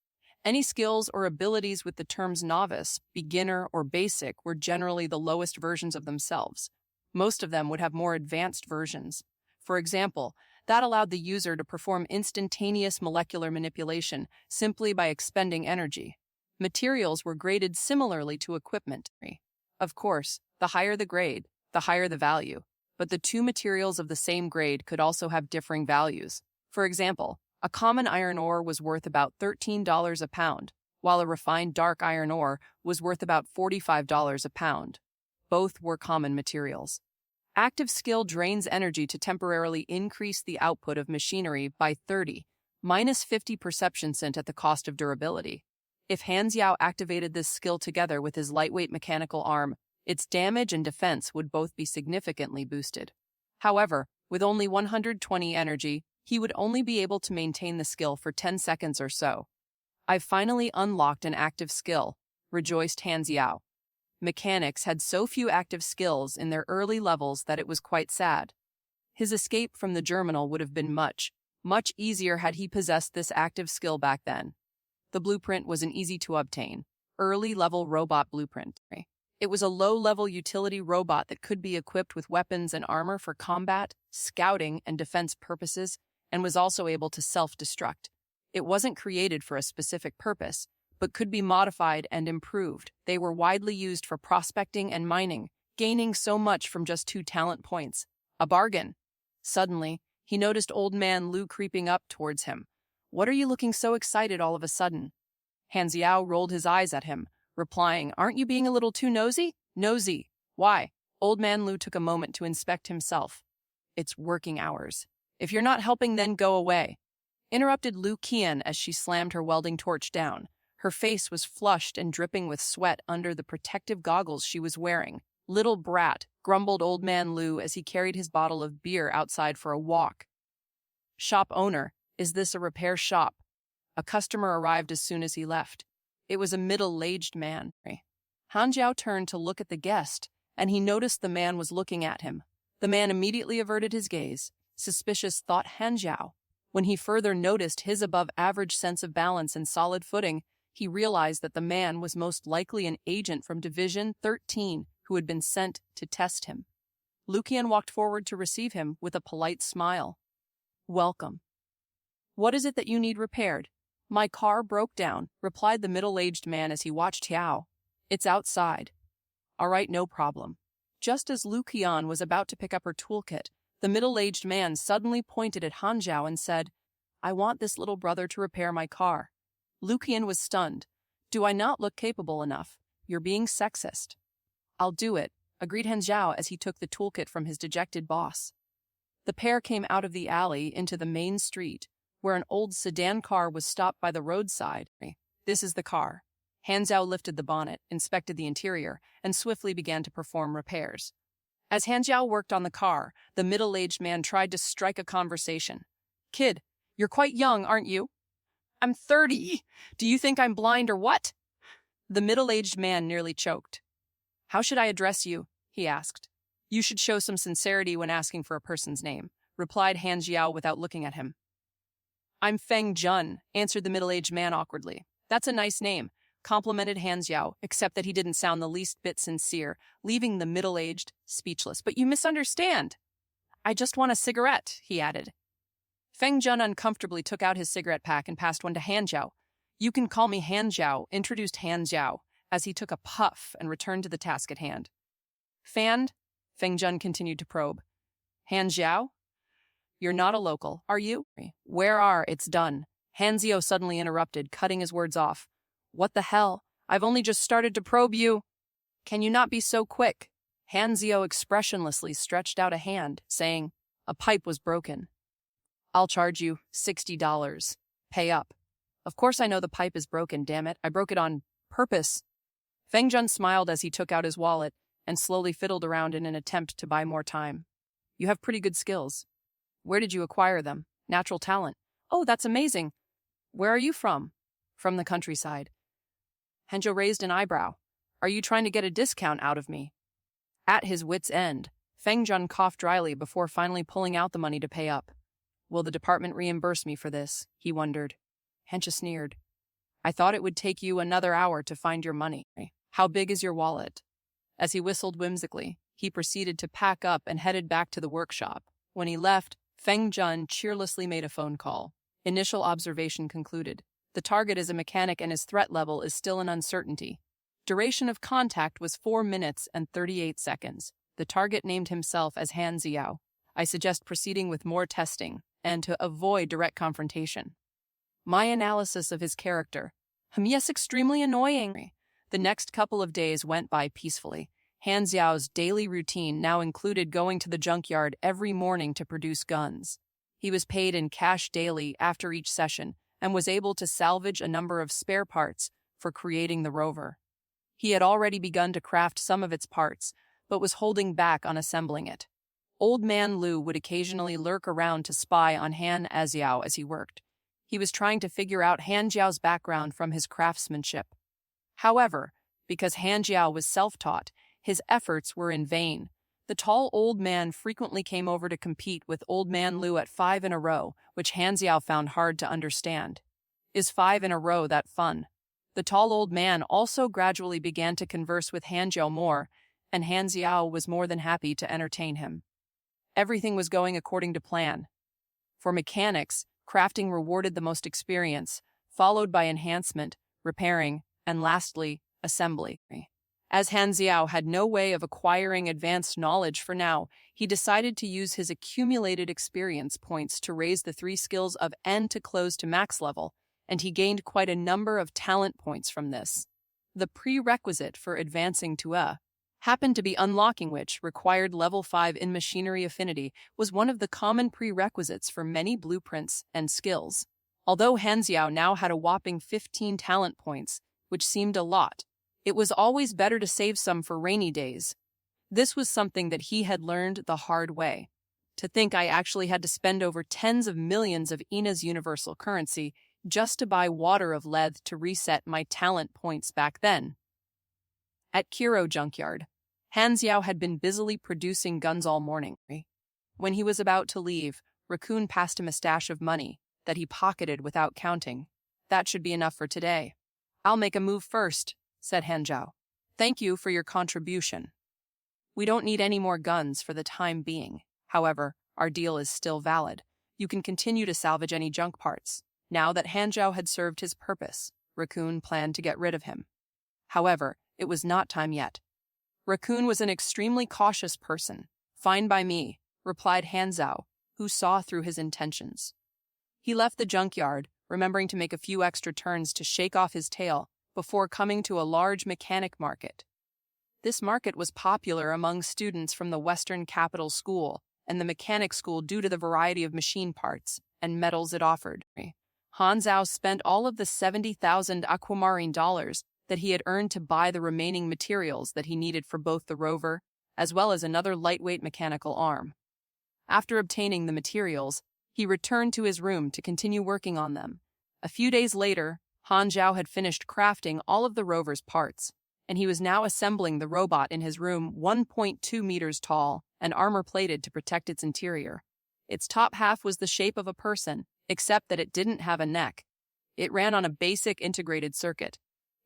Speaker 1: Any skills or abilities with the terms novice, beginner, or basic were generally the lowest versions of themselves. Most of them would have more advanced versions. For example, that allowed the user to perform instantaneous molecular manipulation simply by expending energy. Materials were graded similarly to equipment. Of course, the higher the grade, the higher the value, but the 2 materials of the same grade could also have differing values. For example, a common iron ore was worth about $13 a pound, while a refined dark iron ore was worth about $45 a pound. Both were common materials. Active skill drains energy to temporarily increase the output of machinery by 30, minus 50 perception cent at the cost of durability. If Han Xiao activated this skill together with his lightweight mechanical arm, its damage and defense would both be significantly boosted. However, with only 120 energy, he would only be able to maintain the skill for 10 seconds or so. I've finally unlocked an active skill, rejoiced Han Xiao. Mechanics had so few active skills in their early levels that it was quite sad. His escape from the germinal would have been much easier had he possessed this active skill back then. The blueprint was an easy-to-obtain, early-level robot blueprint. It was a low-level utility robot that could be equipped with weapons and armor for combat, scouting, and defense purposes, and was also able to self-destruct. It wasn't created for a specific purpose, but could be modified and improved. They were widely used for prospecting and mining, gaining so much from just 2 talent points. A bargain. Suddenly, he noticed Old Man Lu creeping up towards him. What are you looking so excited all of a sudden? Han Xiao rolled his eyes at him, replying, Aren't you being a little too nosy? Nosy. Why? Old Man Lu took a moment to inspect himself. It's working hours. If you're not helping, then go away. Interrupted Lu Qian as she slammed her welding torch down. Her face was flushed and dripping with sweat under the protective goggles she was wearing. Little brat, grumbled Old Man Lu as he carried his bottle of beer outside for a walk. Shop owner, is this a repair shop? A customer arrived as soon as he left. It was a middle-aged man. Han Jiao turned to look at the guest, and he noticed the man was looking at him. The man immediately averted his gaze. Suspicious, thought Han Xiao. When he further noticed his above-average sense of balance and solid footing, he realized that the man was most likely an agent from Division 13 who had been sent to test him. Lukian walked forward to receive him with a polite smile. "Welcome. What is it that you need repaired?" "My car broke down," replied the middle-aged man as he watched Xiao. "It's outside." "All right, no problem." Just as Lukian was about to pick up her toolkit, the middle-aged man suddenly pointed at Han Xiao and said, "I want this little brother to repair my car." Lukian was stunned. "Do I not look capable enough? You're being sexist." "I'll do it," agreed Han Xiao as he took the toolkit from his dejected boss. The pair came out of the alley into the main street, where an old sedan car was stopped by the roadside. "This is the car." Han Xiao lifted the bonnet, inspected the interior, and swiftly began to perform repairs. As Han Xiao worked on the car, the middle-aged man tried to strike a conversation. "Kid, you're quite young, aren't you?" "I'm 30. Do you think I'm blind or what?" The middle-aged man nearly choked. "How should I address you?" he asked. "You should show some sincerity when asking for a person's name," replied Han Xiao without looking at him. "I'm Feng Jun," answered the middle-aged man awkwardly. "That's a nice name," complimented Han Xiao, except that he didn't sound the least bit sincere, leaving the middle-aged speechless. "But you misunderstand." "I just want a cigarette," he added. Feng Jun uncomfortably took out his cigarette pack and passed one to Han Xiao. "You can call me Han Xiao," introduced Han Xiao, as he took a puff and returned to the task at hand. "Fanned?" Feng Jun continued to probe. "Han Xiao? You're not a local, are you?" "Where are? It's done." Han Xiao suddenly interrupted, cutting his words off. "What the hell? I've only just started to probe you." "Can you not be so quick?" Han Xiao expressionlessly stretched out a hand, saying, "A pipe was broken." "I'll charge you $60. Pay up." "Of course I know the pipe is broken, damn it. I broke it on purpose." Feng Jun smiled as he took out his wallet and slowly fiddled around in an attempt to buy more time. "You have pretty good skills. Where did you acquire them?" "Natural talent." "Oh, that's amazing. Where are you from?" "From the countryside." Hanjo raised an eyebrow. "Are you trying to get a discount out of me?" At his wit's end, Feng Jun coughed dryly before finally pulling out the money to pay up. "Will the department reimburse me for this?" he wondered. Hensha sneered. "I thought it would take you another hour to find your money. How big is your wallet?" As he whistled whimsically, he proceeded to pack up and headed back to the workshop. When he left, Feng Jun cheerlessly made a phone call. Initial observation concluded. The target is a mechanic and his threat level is still an uncertainty. Duration of contact was 4 minutes and 38 seconds. The target named himself as Han Xiao. I suggest proceeding with more testing and to avoid direct confrontation. My analysis of his character. Yes, extremely annoying. The next couple of days went by peacefully. Han Xiao's daily routine now included going to the junkyard every morning to produce guns. He was paid in cash daily after each session and was able to salvage a number of spare parts for creating the rover. He had already begun to craft some of its parts, but was holding back on assembling it. Old Man Lu would occasionally lurk around to spy on Han Xiao as he worked. He was trying to figure out Han Xiao's background from his craftsmanship. However, because Han Xiao was self-taught, his efforts were in vain. The tall old man frequently came over to compete with Old Man Lu at 5 in a row, which Han Xiao found hard to understand. Is 5 in a row that fun? The tall old man also gradually began to converse with Han Xiao more, and Han Xiao was more than happy to entertain him. Everything was going according to plan. For mechanics, crafting rewarded the most experience, followed by enhancement, repairing, and lastly, assembly. As Han Xiao had no way of acquiring advanced knowledge for now, he decided to use his accumulated experience points to raise the 3 skills of N to close to max level, and he gained quite a number of talent points from this. The prerequisite for advancing to A happened to be unlocking, which required level 5 in machinery affinity, was one of the common prerequisites for many blueprints and skills. Although Han Xiao now had a whopping 15 talent points, which seemed a lot, it was always better to save some for rainy days. This was something that he had learned the hard way. To think I actually had to spend over tens of millions of INA's universal currency just to buy water of Leth to reset my talent points back then. At Kiro Junkyard, Han Xiao had been busily producing guns all morning. When he was about to leave, Raccoon passed him a stash of money that he pocketed without counting. That should be enough for today. I'll make a move first, said Han Xiao. Thank you for your contribution. We don't need any more guns for the time being. However, our deal is still valid. You can continue to salvage any junk parts. Now that Han Xiao had served his purpose, Raccoon planned to get rid of him. However, it was not time yet. Raccoon was an extremely cautious person. Fine by me, replied Han Xiao, who saw through his intentions. He left the junkyard, remembering to make a few extra turns to shake off his tail before coming to a large mechanic market. This market was popular among students from the Western Capital School and the mechanic school due to the variety of machine parts and metals it offered. Han Xiao spent all of the 70,000 aquamarine dollars that he had earned to buy the remaining materials that he needed for both the rover as well as another lightweight mechanical arm. After obtaining the materials, he returned to his room to continue working on them. A few days later, Han Xiao had finished crafting all of the rover's parts, and he was now assembling the robot in his room 1.2 meters tall and armor-plated to protect its interior. Its top half was the shape of a person, except that it didn't have a neck. It ran on a basic integrated circuit.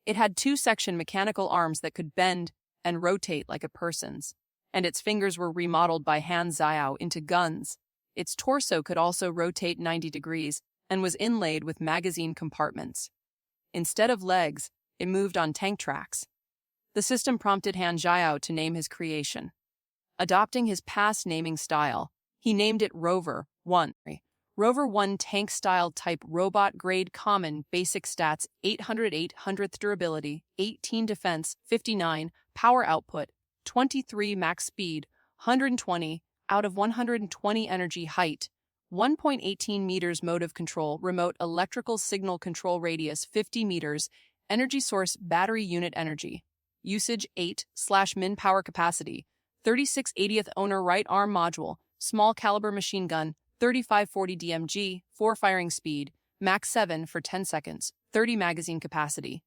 Speaker 1: It had two-section mechanical arms that could bend and rotate like a person's, and its fingers were remodeled by Han Xiao into guns. Its torso could also rotate 90 degrees and was inlaid with magazine compartments. Instead of legs, it moved on tank tracks. The system prompted Han Xiao to name his creation. Adopting his past naming style, he named it Rover 1. Rover 1 tank-style type robot-grade common basic stats 808 100th durability, 18 defense, 59, power output, 23 max speed, 120 out of 120 energy height, 1.18 meters motive control, remote electrical signal control radius 50 meters, energy source battery unit energy. Usage 8/min power capacity, 36/80th owner right arm module, small caliber machine gun, 3540 DMG, 4 firing speed, max 7 for 10 seconds, 30 magazine capacity,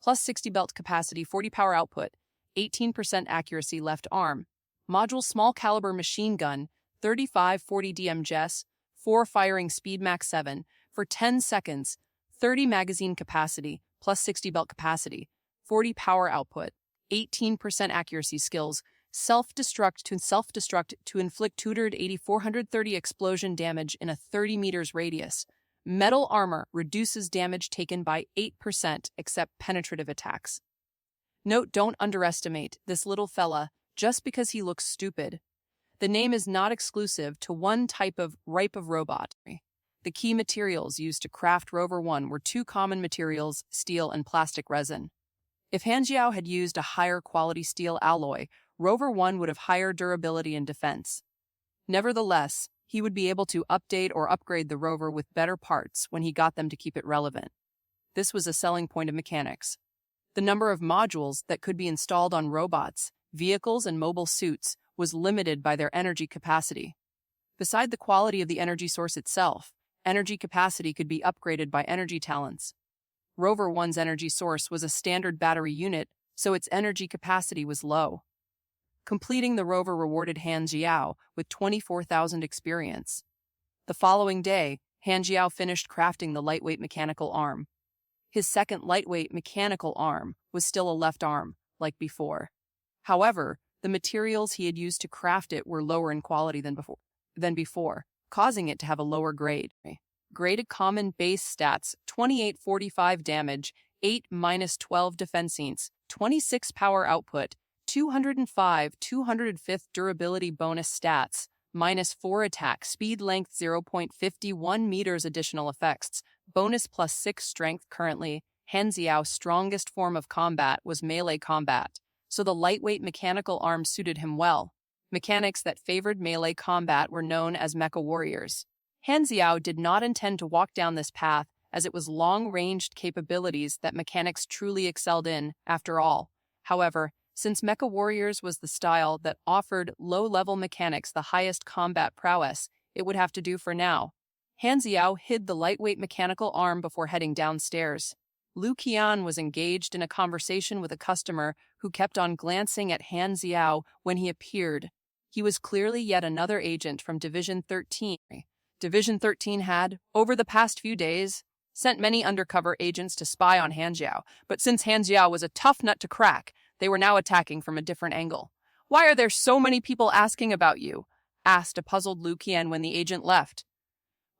Speaker 1: plus 60 belt capacity, 40 power output, 18% accuracy left arm. Module small caliber machine gun, 3540 DMGS, 4 firing speed, max 7 for 10 seconds, 30 magazine capacity, plus 60 belt capacity, 40 power output, 18% accuracy skills, self-destruct to inflict 280-430 explosion damage in a 30 meters radius. Metal armor reduces damage taken by 8% except penetrative attacks. Note, don't underestimate this little fella just because he looks stupid. The name is not exclusive to one type of robot. The key materials used to craft Rover 1 were two common materials, steel and plastic resin. If Han Xiao had used a higher quality steel alloy, Rover 1 would have higher durability and defense. Nevertheless, he would be able to update or upgrade the rover with better parts when he got them to keep it relevant. This was a selling point of mechanics. The number of modules that could be installed on robots, vehicles, and mobile suits was limited by their energy capacity. Beside the quality of the energy source itself, energy capacity could be upgraded by energy talents. Rover 1's energy source was a standard battery unit, so its energy capacity was low. Completing the rover rewarded Han Xiao with 24,000 experience. The following day, Han Xiao finished crafting the lightweight mechanical arm. His second lightweight mechanical arm was still a left arm, like before. However, the materials he had used to craft it were lower in quality than before, causing it to have a lower grade. Graded common base stats, 2845 damage, 8-12 defense, 26 power output, 205 205th durability bonus stats, -4 attack, speed length 0.51 meters additional effects, bonus +6 strength. Currently, Han Xiao's strongest form of combat was melee combat, so the lightweight mechanical arm suited him well. Mechanics that favored melee combat were known as mecha warriors. Han Xiao did not intend to walk down this path, as it was long-ranged capabilities that mechanics truly excelled in, after all. However, since mecha warriors was the style that offered low-level mechanics the highest combat prowess, it would have to do for now. Han Xiao hid the lightweight mechanical arm before heading downstairs. Lu Qian was engaged in a conversation with a customer who kept on glancing at Han Xiao when he appeared. He was clearly yet another agent from Division 13. Division 13 had, over the past few days, sent many undercover agents to spy on Han Xiao, but since Han Xiao was a tough nut to crack, they were now attacking from a different angle. "Why are there so many people asking about you?" asked a puzzled Lu Qian when the agent left.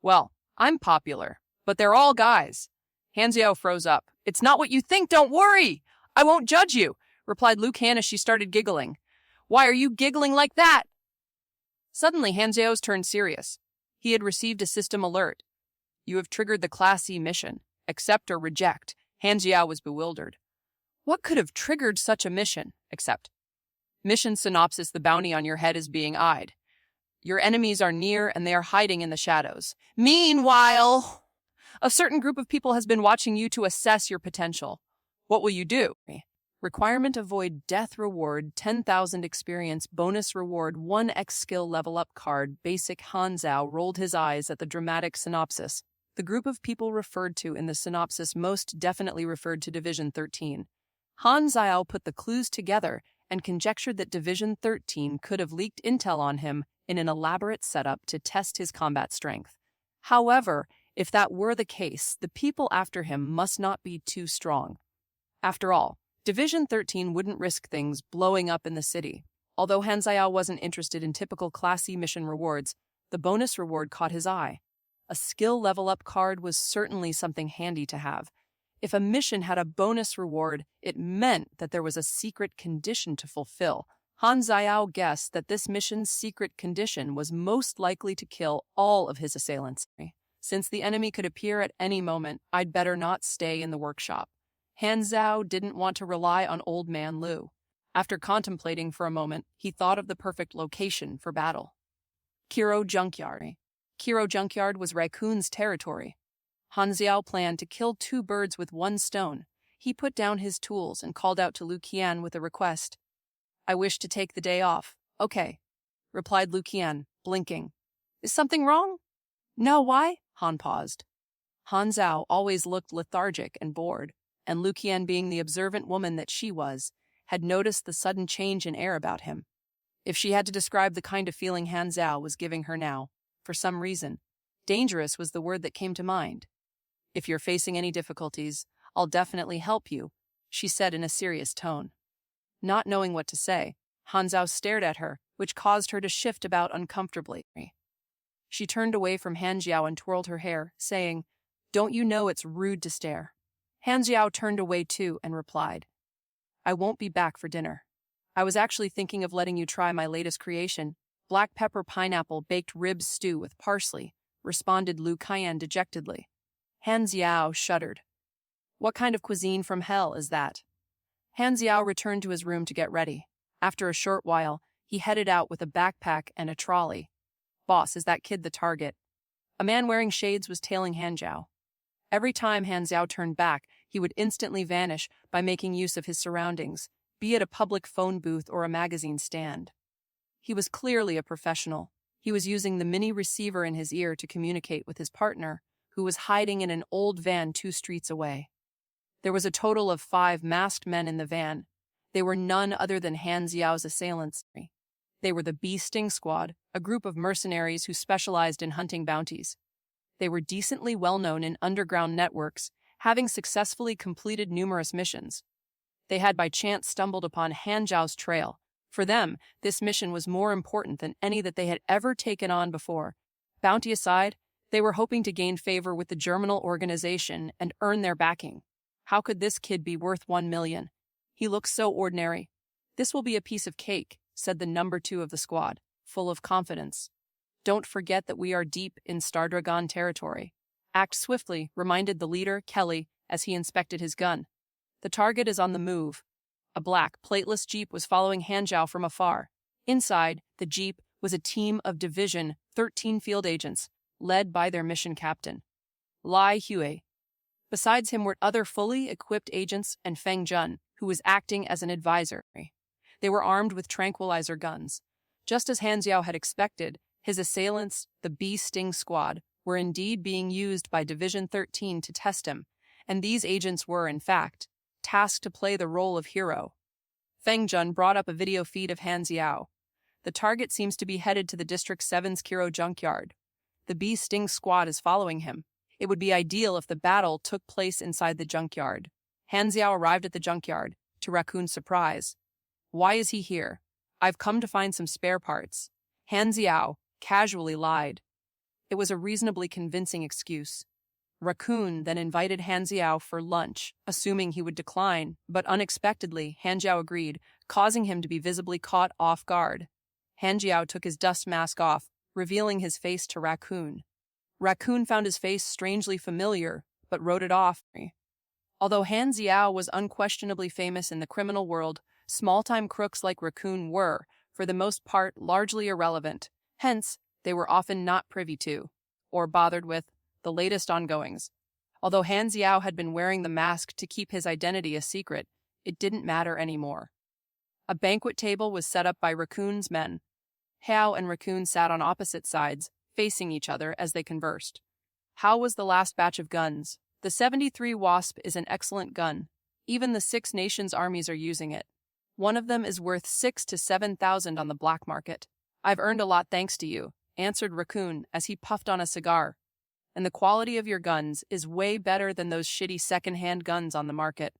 Speaker 1: "Well, I'm popular, but they're all guys." Han Xiao froze up. "It's not what you think, don't worry! I won't judge you," replied Lu Qian as she started giggling. "Why are you giggling like that?" Suddenly, Han Xiao's turned serious. He had received a system alert. "You have triggered the Class C mission. Accept or reject." Han Xiao was bewildered. What could have triggered such a mission? Accept. Mission synopsis: the bounty on your head is being eyed. Your enemies are near and they are hiding in the shadows. Meanwhile, a certain group of people has been watching you to assess your potential. What will you do? Requirement: avoid death. Reward: 10,000 experience. Bonus reward: 1x skill level up card. Basic. Han Xiao rolled his eyes at the dramatic synopsis. The group of people referred to in the synopsis most definitely referred to Division 13. Han Xiao put the clues together and conjectured that Division 13 could have leaked intel on him in an elaborate setup to test his combat strength. However, if that were the case, the people after him must not be too strong. After all, Division 13 wouldn't risk things blowing up in the city. Although Han Xiao wasn't interested in typical Class C mission rewards, the bonus reward caught his eye. A skill level up card was certainly something handy to have. If a mission had a bonus reward, it meant that there was a secret condition to fulfill. Han Xiao guessed that this mission's secret condition was most likely to kill all of his assailants. Since the enemy could appear at any moment, I'd better not stay in the workshop. Han Xiao didn't want to rely on Old Man Lu. After contemplating for a moment, he thought of the perfect location for battle. Kiro Junkyard. Kiro Junkyard was Raccoon's territory. Han Xiao planned to kill two birds with one stone. He put down his tools and called out to Lu Qian with a request. "I wish to take the day off." "Okay," replied Lu Qian, blinking. "Is something wrong?" "No, why?" Han paused. Han Xiao always looked lethargic and bored, and Lu Qian, being the observant woman that she was, had noticed the sudden change in air about him. If she had to describe the kind of feeling Han Xiao was giving her now, for some reason, dangerous was the word that came to mind. "If you're facing any difficulties, I'll definitely help you," she said in a serious tone. Not knowing what to say, Han Xiao stared at her, which caused her to shift about uncomfortably. She turned away from Han Xiao and twirled her hair, saying, "Don't you know it's rude to stare?" Han Xiao turned away too and replied, "I won't be back for dinner. I was actually thinking of letting you try my latest creation, black pepper pineapple baked ribs stew with parsley," responded Lu Qian dejectedly. Han Xiao shuddered. "What kind of cuisine from hell is that?" Han Xiao returned to his room to get ready. After a short while, he headed out with a backpack and a trolley. "Boss, is that kid the target?" A man wearing shades was tailing Han Xiao. Every time Han Xiao turned back, he would instantly vanish by making use of his surroundings, be it a public phone booth or a magazine stand. He was clearly a professional. He was using the mini receiver in his ear to communicate with his partner, who was hiding in an old van 2 streets away. There was a total of 5 masked men in the van. They were none other than Han Xiao's assailants. They were the Bee Sting Squad, a group of mercenaries who specialized in hunting bounties. They were decently well-known in underground networks, having successfully completed numerous missions. They had by chance stumbled upon Han Xiao's trail. For them, this mission was more important than any that they had ever taken on before. Bounty aside, they were hoping to gain favor with the germinal organization and earn their backing. How could this kid be worth 1 million? He looks so ordinary. "This will be a piece of cake," said the number 2 of the squad, full of confidence. "Don't forget that we are deep in Stardragon territory. Act swiftly," reminded the leader, Kelly, as he inspected his gun. "The target is on the move." A black, plateless Jeep was following Han Xiao from afar. Inside the Jeep was a team of Division 13 field agents, led by their mission captain, Lai Hue. Besides him were other fully equipped agents and Feng Jun, who was acting as an advisor. They were armed with tranquilizer guns. Just as Han Xiao had expected, his assailants, the Bee Sting Squad, were indeed being used by Division 13 to test him, and these agents were, in fact, tasked to play the role of hero. Feng Jun brought up a video feed of Han Xiao. The target seems to be headed to the District 7's Kiro junkyard. The Bee Sting squad is following him. It would be ideal if the battle took place inside the junkyard. Han Xiao arrived at the junkyard, to Raccoon's surprise. Why is he here? I've come to find some spare parts. Han Xiao casually lied. It was a reasonably convincing excuse. Raccoon then invited Han Xiao for lunch, assuming he would decline, but unexpectedly, Han Xiao agreed, causing him to be visibly caught off guard. Han Xiao took his dust mask off, revealing his face to Raccoon. Raccoon found his face strangely familiar, but wrote it off. Although Han Xiao was unquestionably famous in the criminal world, small-time crooks like Raccoon were, for the most part, largely irrelevant. Hence, they were often not privy to, or bothered with, the latest ongoings. Although Han Xiao had been wearing the mask to keep his identity a secret, it didn't matter anymore. A banquet table was set up by Raccoon's men. Xiao and Raccoon sat on opposite sides, facing each other as they conversed. How was the last batch of guns? The 73 Wasp is an excellent gun. Even the Six Nations armies are using it. One of them is worth 6,000 to 7,000 on the black market. I've earned a lot thanks to you, answered Raccoon as he puffed on a cigar. And the quality of your guns is way better than those shitty second-hand guns on the market.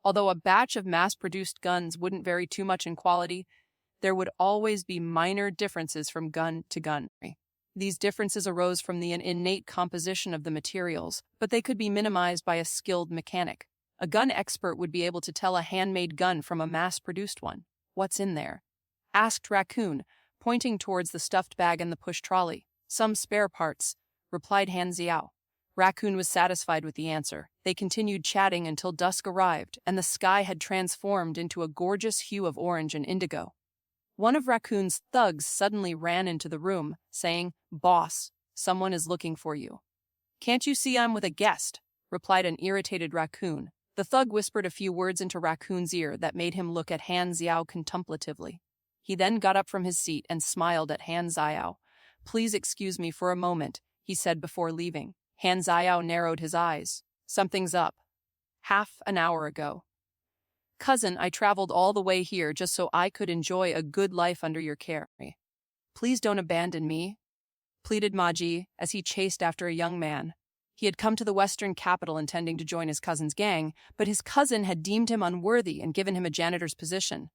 Speaker 1: Although a batch of mass-produced guns wouldn't vary too much in quality, there would always be minor differences from gun to gun. These differences arose from the innate composition of the materials, but they could be minimized by a skilled mechanic. A gun expert would be able to tell a handmade gun from a mass-produced one. What's in there? Asked Raccoon, pointing towards the stuffed bag and the push trolley. Some spare parts, replied Han Xiao. Raccoon was satisfied with the answer. They continued chatting until dusk arrived, and the sky had transformed into a gorgeous hue of orange and indigo. One of Raccoon's thugs suddenly ran into the room, saying, "Boss, someone is looking for you." "Can't you see I'm with a guest?" replied an irritated Raccoon. The thug whispered a few words into Raccoon's ear that made him look at Han Xiao contemplatively. He then got up from his seat and smiled at Han Xiao. "Please excuse me for a moment," he said before leaving. Han Xiao narrowed his eyes. "Something's up. Half an hour ago. Cousin, I traveled all the way here just so I could enjoy a good life under your care. Please don't abandon me," pleaded Maji as he chased after a young man. He had come to the western capital intending to join his cousin's gang, but his cousin had deemed him unworthy and given him a janitor's position.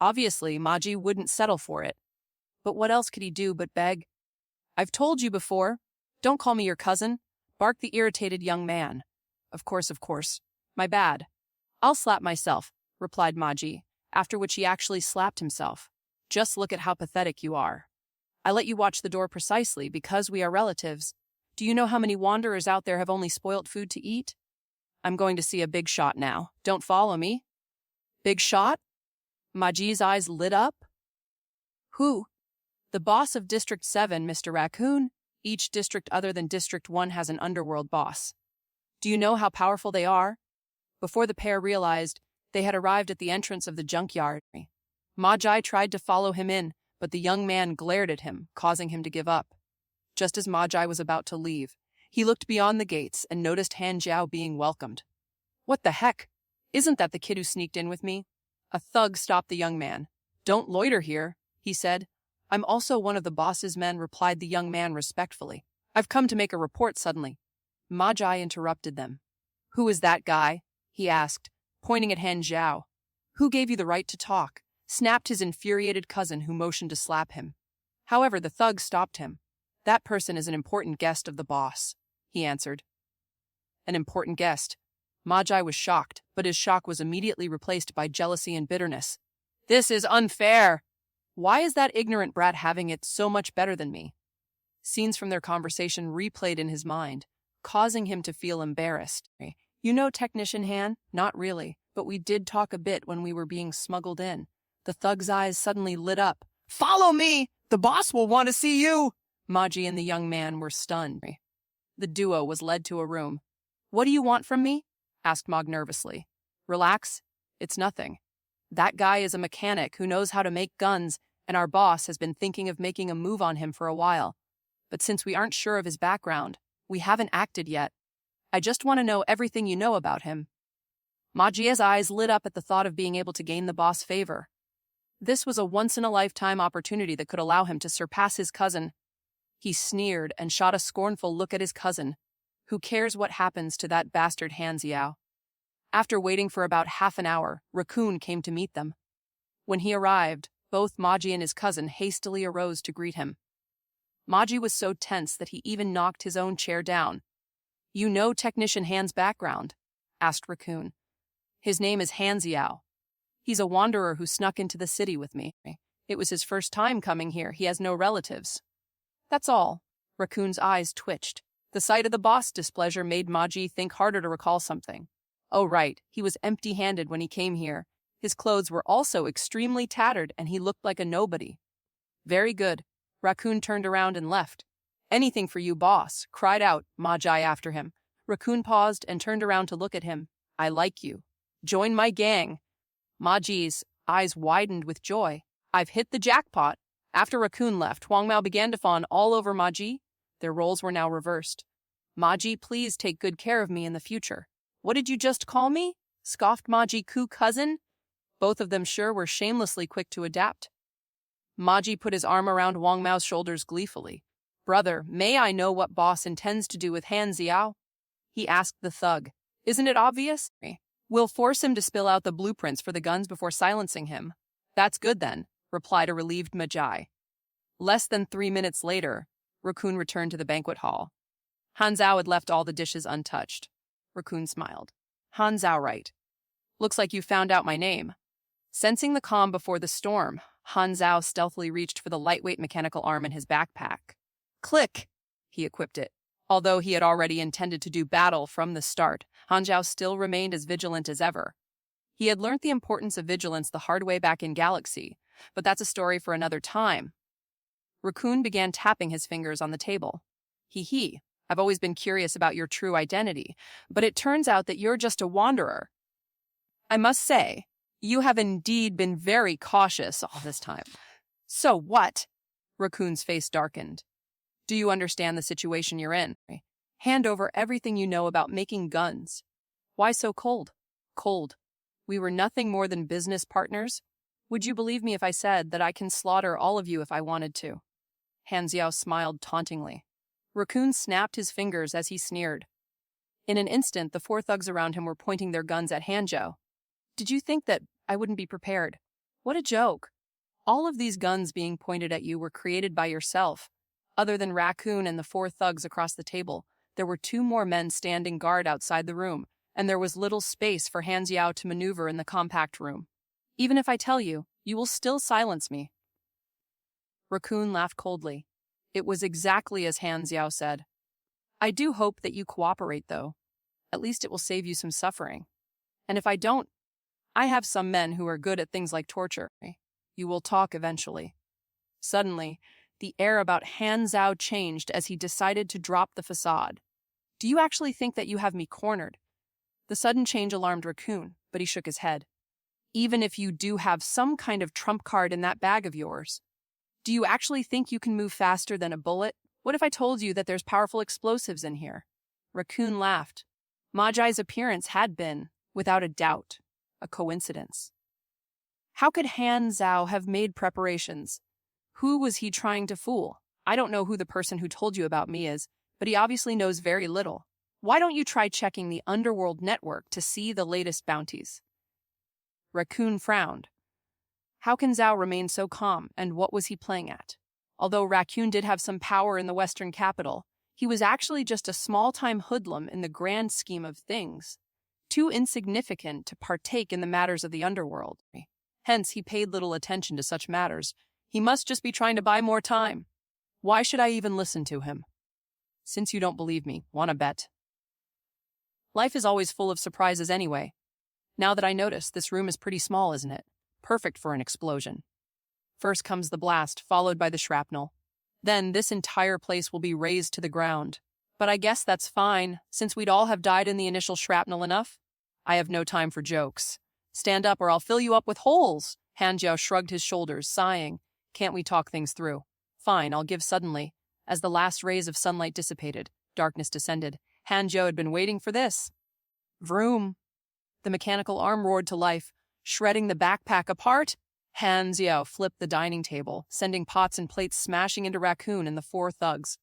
Speaker 1: Obviously, Maji wouldn't settle for it. But what else could he do but beg? "I've told you before. Don't call me your cousin," barked the irritated young man. Of course. My bad. I'll slap myself," replied Maji, after which he actually slapped himself. "Just look at how pathetic you are. I let you watch the door precisely because we are relatives. Do you know how many wanderers out there have only spoilt food to eat? I'm going to see a big shot now. Don't follow me." "Big shot?" Maji's eyes lit up. "Who?" "The boss of District 7, Mr. Raccoon. Each district other than District 1 has an underworld boss. Do you know how powerful they are?" Before the pair realized, they had arrived at the entrance of the junkyard. Maji tried to follow him in, but the young man glared at him, causing him to give up. Just as Maji was about to leave, he looked beyond the gates and noticed Han Xiao being welcomed. "What the heck? Isn't that the kid who sneaked in with me?" A thug stopped the young man. "Don't loiter here," he said. "I'm also one of the boss's men," replied the young man respectfully. "I've come to make a report suddenly." Maji interrupted them. "Who is that guy?" he asked, pointing at Han Xiao. "Who gave you the right to talk?" snapped his infuriated cousin, who motioned to slap him. However, the thug stopped him. "That person is an important guest of the boss," he answered. An important guest. Maji was shocked, but his shock was immediately replaced by jealousy and bitterness. "This is unfair! Why is that ignorant brat having it so much better than me?" Scenes from their conversation replayed in his mind, causing him to feel embarrassed. "You know, Technician Han, not really, but we did talk a bit when we were being smuggled in." The thug's eyes suddenly lit up. "Follow me! The boss will want to see you!" Maji and the young man were stunned. The duo was led to a room. "What do you want from me?" asked Mog nervously. "Relax. It's nothing. That guy is a mechanic who knows how to make guns, and our boss has been thinking of making a move on him for a while. But since we aren't sure of his background, we haven't acted yet. I just want to know everything you know about him. Majia's eyes lit up at the thought of being able to gain the boss' favor. This was a once-in-a-lifetime opportunity that could allow him to surpass his cousin. He sneered and shot a scornful look at his cousin. Who cares what happens to that bastard Han Xiao? After waiting for about half an hour, Raccoon came to meet them. When he arrived, both Maji and his cousin hastily arose to greet him. Maji was so tense that he even knocked his own chair down. You know Technician Han's background? Asked Raccoon. His name is Han Xiao. He's a wanderer who snuck into the city with me. It was his first time coming here. He has no relatives. That's all. Raccoon's eyes twitched. The sight of the boss' displeasure made Maji think harder to recall something. Oh right, he was empty-handed when he came here. His clothes were also extremely tattered and he looked like a nobody. Very good. Raccoon turned around and left. Anything for you, boss, cried out Maji after him. Raccoon paused and turned around to look at him. I like you. Join my gang. Maji's eyes widened with joy. I've hit the jackpot. After Raccoon left, Huang Mao began to fawn all over Maji. Their roles were now reversed. Maji, please take good care of me in the future. What did you just call me? Scoffed Maji Ku cousin. Both of them sure were shamelessly quick to adapt. Maji put his arm around Wang Mao's shoulders gleefully. Brother, may I know what boss intends to do with Han Xiao? He asked the thug. Isn't it obvious? We'll force him to spill out the blueprints for the guns before silencing him. That's good then, replied a relieved Maji. Less than 3 minutes later, Raccoon returned to the banquet hall. Han Xiao had left all the dishes untouched. Raccoon smiled. Han Xiao, right. Looks like you found out my name. Sensing the calm before the storm, Han Xiao stealthily reached for the lightweight mechanical arm in his backpack. Click! He equipped it. Although he had already intended to do battle from the start, Han Xiao still remained as vigilant as ever. He had learned the importance of vigilance the hard way back in Galaxy, but that's a story for another time. Raccoon began tapping his fingers on the table. Hee, I've always been curious about your true identity, but it turns out that you're just a wanderer. I must say, you have indeed been very cautious all this time. So what? Raccoon's face darkened. Do you understand the situation you're in? Hand over everything you know about making guns. Why so cold? Cold. We were nothing more than business partners. Would you believe me if I said that I can slaughter all of you if I wanted to? Han Xiao smiled tauntingly. Raccoon snapped his fingers as he sneered. In an instant, the 4 thugs around him were pointing their guns at Han Xiao. Did you think that I wouldn't be prepared? What a joke. All of these guns being pointed at you were created by yourself. Other than Raccoon and the 4 thugs across the table, there were 2 more men standing guard outside the room, and there was little space for Han Xiao to maneuver in the compact room. Even if I tell you, you will still silence me. Raccoon laughed coldly. It was exactly as Han Xiao said. I do hope that you cooperate, though. At least it will save you some suffering. And if I don't, I have some men who are good at things like torture. You will talk eventually. Suddenly, the air about Han Xiao changed as he decided to drop the facade. Do you actually think that you have me cornered? The sudden change alarmed Raccoon, but he shook his head. Even if you do have some kind of trump card in that bag of yours, do you actually think you can move faster than a bullet? What if I told you that there's powerful explosives in here? Raccoon laughed. Maji's appearance had been, without a doubt, a coincidence. How could Han Xiao have made preparations? Who was he trying to fool? I don't know who the person who told you about me is, but he obviously knows very little. Why don't you try checking the underworld network to see the latest bounties? Raccoon frowned. How can Xiao remain so calm, and what was he playing at? Although Raccoon did have some power in the Western capital, he was actually just a small-time hoodlum in the grand scheme of things, too insignificant to partake in the matters of the underworld. Hence, he paid little attention to such matters. He must just be trying to buy more time. Why should I even listen to him? Since you don't believe me, wanna bet? Life is always full of surprises anyway. Now that I notice, this room is pretty small, isn't it? Perfect for an explosion. First comes the blast, followed by the shrapnel. Then this entire place will be razed to the ground. But I guess that's fine, since we'd all have died in the initial shrapnel enough. I have no time for jokes. Stand up or I'll fill you up with holes. Han Xiao shrugged his shoulders, sighing. Can't we talk things through? Fine, I'll give suddenly. As the last rays of sunlight dissipated, darkness descended. Han Xiao had been waiting for this. Vroom. The mechanical arm roared to life, shredding the backpack apart. Han Xiao flipped the dining table, sending pots and plates smashing into Raccoon and the four thugs.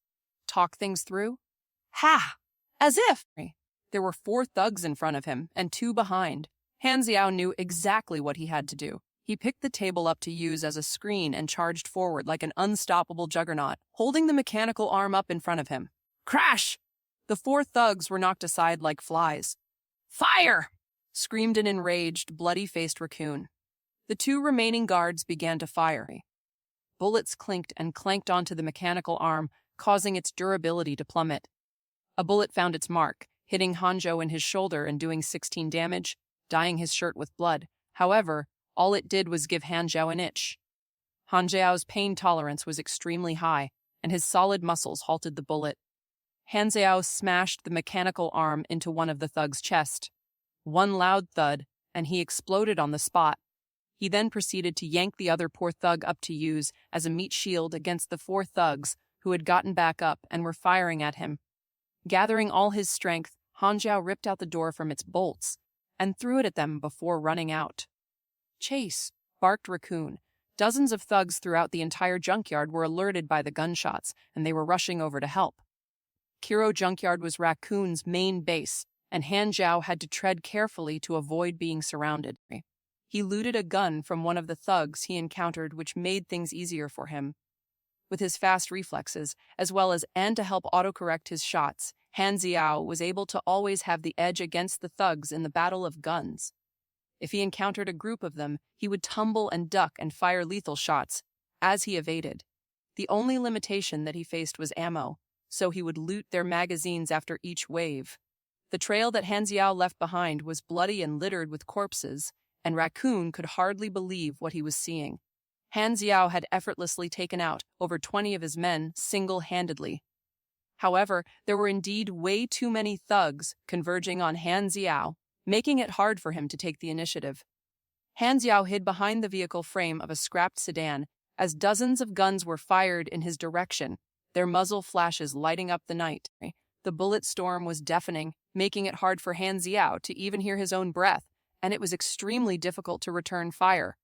Speaker 1: Talk things through? Ha! As if! There were four thugs in front of him and two behind. Han Xiao knew exactly what he had to do. He picked the table up to use as a screen and charged forward like an unstoppable juggernaut, holding the mechanical arm up in front of him. Crash! The four thugs were knocked aside like flies. Fire! Screamed an enraged, bloody-faced Raccoon. The two remaining guards began to fire. Bullets clinked and clanked onto the mechanical arm, causing its durability to plummet. A bullet found its mark, hitting Han Xiao in his shoulder and doing 16 damage, dyeing his shirt with blood. However, all it did was give Han Xiao an itch. Han Xiao's pain tolerance was extremely high, and his solid muscles halted the bullet. Han Xiao smashed the mechanical arm into one of the thug's chest. One loud thud, and he exploded on the spot. He then proceeded to yank the other poor thug up to use as a meat shield against the four thugs who had gotten back up and were firing at him. Gathering all his strength, Han Xiao ripped out the door from its bolts and threw it at them before running out. Chase, barked Raccoon. Dozens of thugs throughout the entire junkyard were alerted by the gunshots, and they were rushing over to help. Kiro Junkyard was Raccoon's main base, and Han Xiao had to tread carefully to avoid being surrounded. He looted a gun from one of the thugs he encountered, which made things easier for him. With his fast reflexes, as well as to help autocorrect his shots, Han Xiao was able to always have the edge against the thugs in the battle of guns. If he encountered a group of them, he would tumble and duck and fire lethal shots, as he evaded. The only limitation that he faced was ammo, so he would loot their magazines after each wave. The trail that Han Xiao left behind was bloody and littered with corpses, and Raccoon could hardly believe what he was seeing. Han Xiao had effortlessly taken out over 20 of his men single-handedly. However, there were indeed way too many thugs converging on Han Xiao, making it hard for him to take the initiative. Han Xiao hid behind the vehicle frame of a scrapped sedan as dozens of guns were fired in his direction, their muzzle flashes lighting up the night. The bullet storm was deafening, making it hard for Han Xiao to even hear his own breath, and it was extremely difficult to return fire.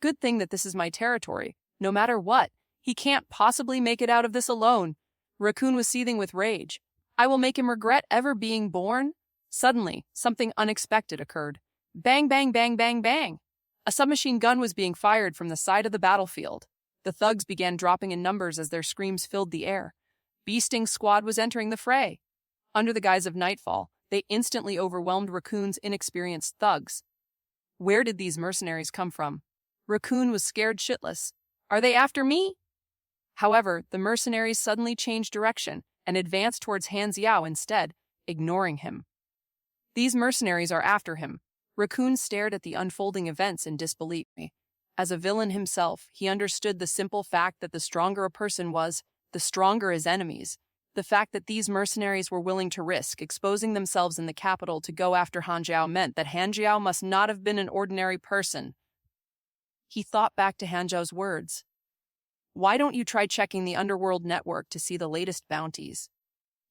Speaker 1: Good thing that this is my territory. No matter what, he can't possibly make it out of this alone. Raccoon was seething with rage. I will make him regret ever being born. Suddenly, something unexpected occurred. Bang, bang, bang, bang, bang. A submachine gun was being fired from the side of the battlefield. The thugs began dropping in numbers as their screams filled the air. Bee-Sting's squad was entering the fray. Under the guise of nightfall, they instantly overwhelmed Raccoon's inexperienced thugs. Where did these mercenaries come from? Raccoon was scared shitless. Are they after me? However, the mercenaries suddenly changed direction and advanced towards Han Xiao instead, ignoring him. These mercenaries are after him. Raccoon stared at the unfolding events in disbelief. As a villain himself, he understood the simple fact that the stronger a person was, the stronger his enemies. The fact that these mercenaries were willing to risk exposing themselves in the capital to go after Han Xiao meant that Han Xiao must not have been an ordinary person. He thought back to Han Xiao's words. Why don't you try checking the underworld network to see the latest bounties?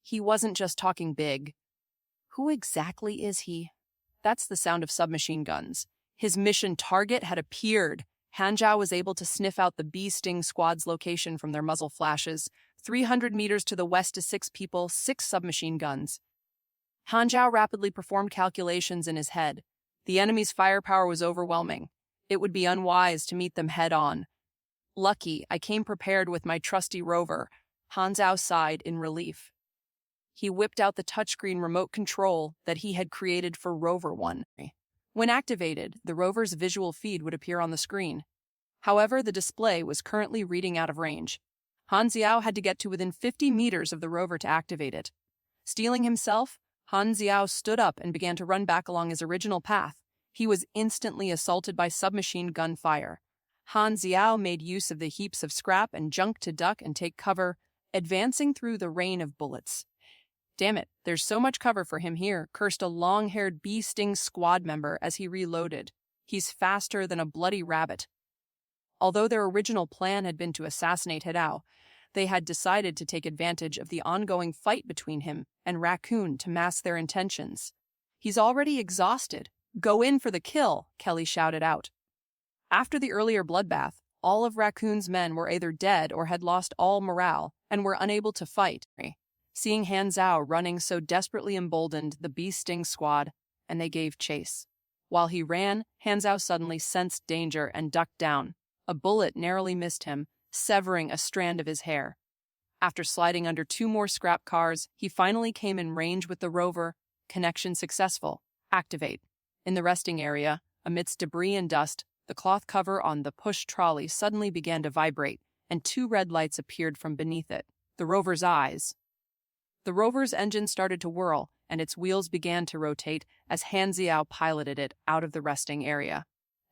Speaker 1: He wasn't just talking big. Who exactly is he? That's the sound of submachine guns. His mission target had appeared. Han Xiao was able to sniff out the Bee-Sting squad's location from their muzzle flashes. 300 meters to the west is 6 people, 6 submachine guns. Han Xiao rapidly performed calculations in his head. The enemy's firepower was overwhelming. It would be unwise to meet them head-on. Lucky, I came prepared with my trusty rover. Han Xiao sighed in relief. He whipped out the touchscreen remote control that he had created for Rover 1. When activated, the rover's visual feed would appear on the screen. However, the display was currently reading out of range. Han Xiao had to get to within 50 meters of the rover to activate it. Steeling himself, Han Xiao stood up and began to run back along his original path. He was instantly assaulted by submachine gun fire. Han Xiao made use of the heaps of scrap and junk to duck and take cover, advancing through the rain of bullets. Damn it, there's so much cover for him here, cursed a long-haired Bee-Sting squad member as he reloaded. He's faster than a bloody rabbit. Although their original plan had been to assassinate Hidao, They had decided to take advantage of the ongoing fight between him and Raccoon to mask their intentions. "He's already exhausted. Go in for the kill," Kelly shouted out. After the earlier bloodbath, all of Raccoon's men were either dead or had lost all morale and were unable to fight. Seeing Han Zhao running so desperately emboldened the bee sting squad, and they gave chase. While he ran, Han Zhao suddenly sensed danger and ducked down. A bullet narrowly missed him, severing a strand of his hair. After sliding under 2 more scrap cars, he finally came in range with the rover. Connection successful. Activate. In the resting area, amidst debris and dust, the cloth cover on the push trolley suddenly began to vibrate, and 2 red lights appeared from beneath it. The rover's eyes. The rover's engine started to whirl, and its wheels began to rotate as Han Xiao piloted it out of the resting area.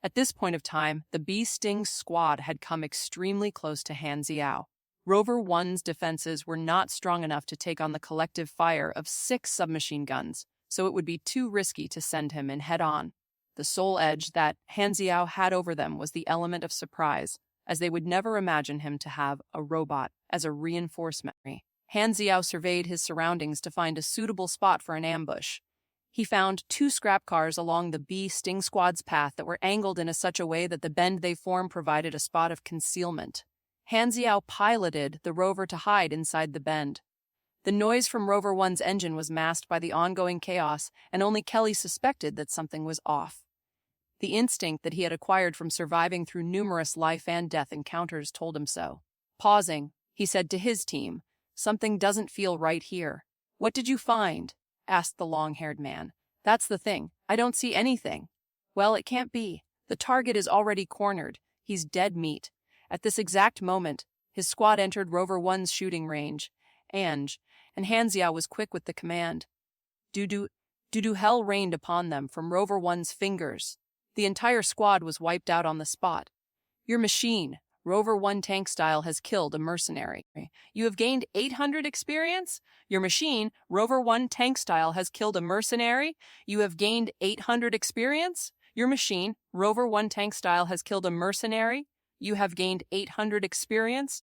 Speaker 1: At this point of time, the bee sting squad had come extremely close to Han Xiao. Rover 1's defenses were not strong enough to take on the collective fire of 6 submachine guns, so it would be too risky to send him in head-on. The sole edge that Han Xiao had over them was the element of surprise, as they would never imagine him to have a robot as a reinforcement. Han Xiao surveyed his surroundings to find a suitable spot for an ambush. He found 2 scrap cars along the bee sting squad's path that were angled in such a way that the bend they formed provided a spot of concealment. Han Xiao piloted the rover to hide inside the bend. The noise from Rover 1's engine was masked by the ongoing chaos, and only Kelly suspected that something was off. The instinct that he had acquired from surviving through numerous life and death encounters told him so. Pausing, he said to his team, "Something doesn't feel right here." "What did you find?" asked the long-haired man. "That's the thing. I don't see anything." "Well, it can't be. The target is already cornered. He's dead meat." At this exact moment, his squad entered Rover 1's shooting range, and Han Xiao was quick with the command. Doo-doo hell rained upon them from Rover 1's fingers. The entire squad was wiped out on the spot. "Your machine, Rover 1 tank style, has killed a mercenary. You have gained 800 experience? Your machine, Rover 1 tank style, has killed a mercenary? You have gained 800 experience? Your machine, Rover 1 tank style, has killed a mercenary? You have gained 800 experience?"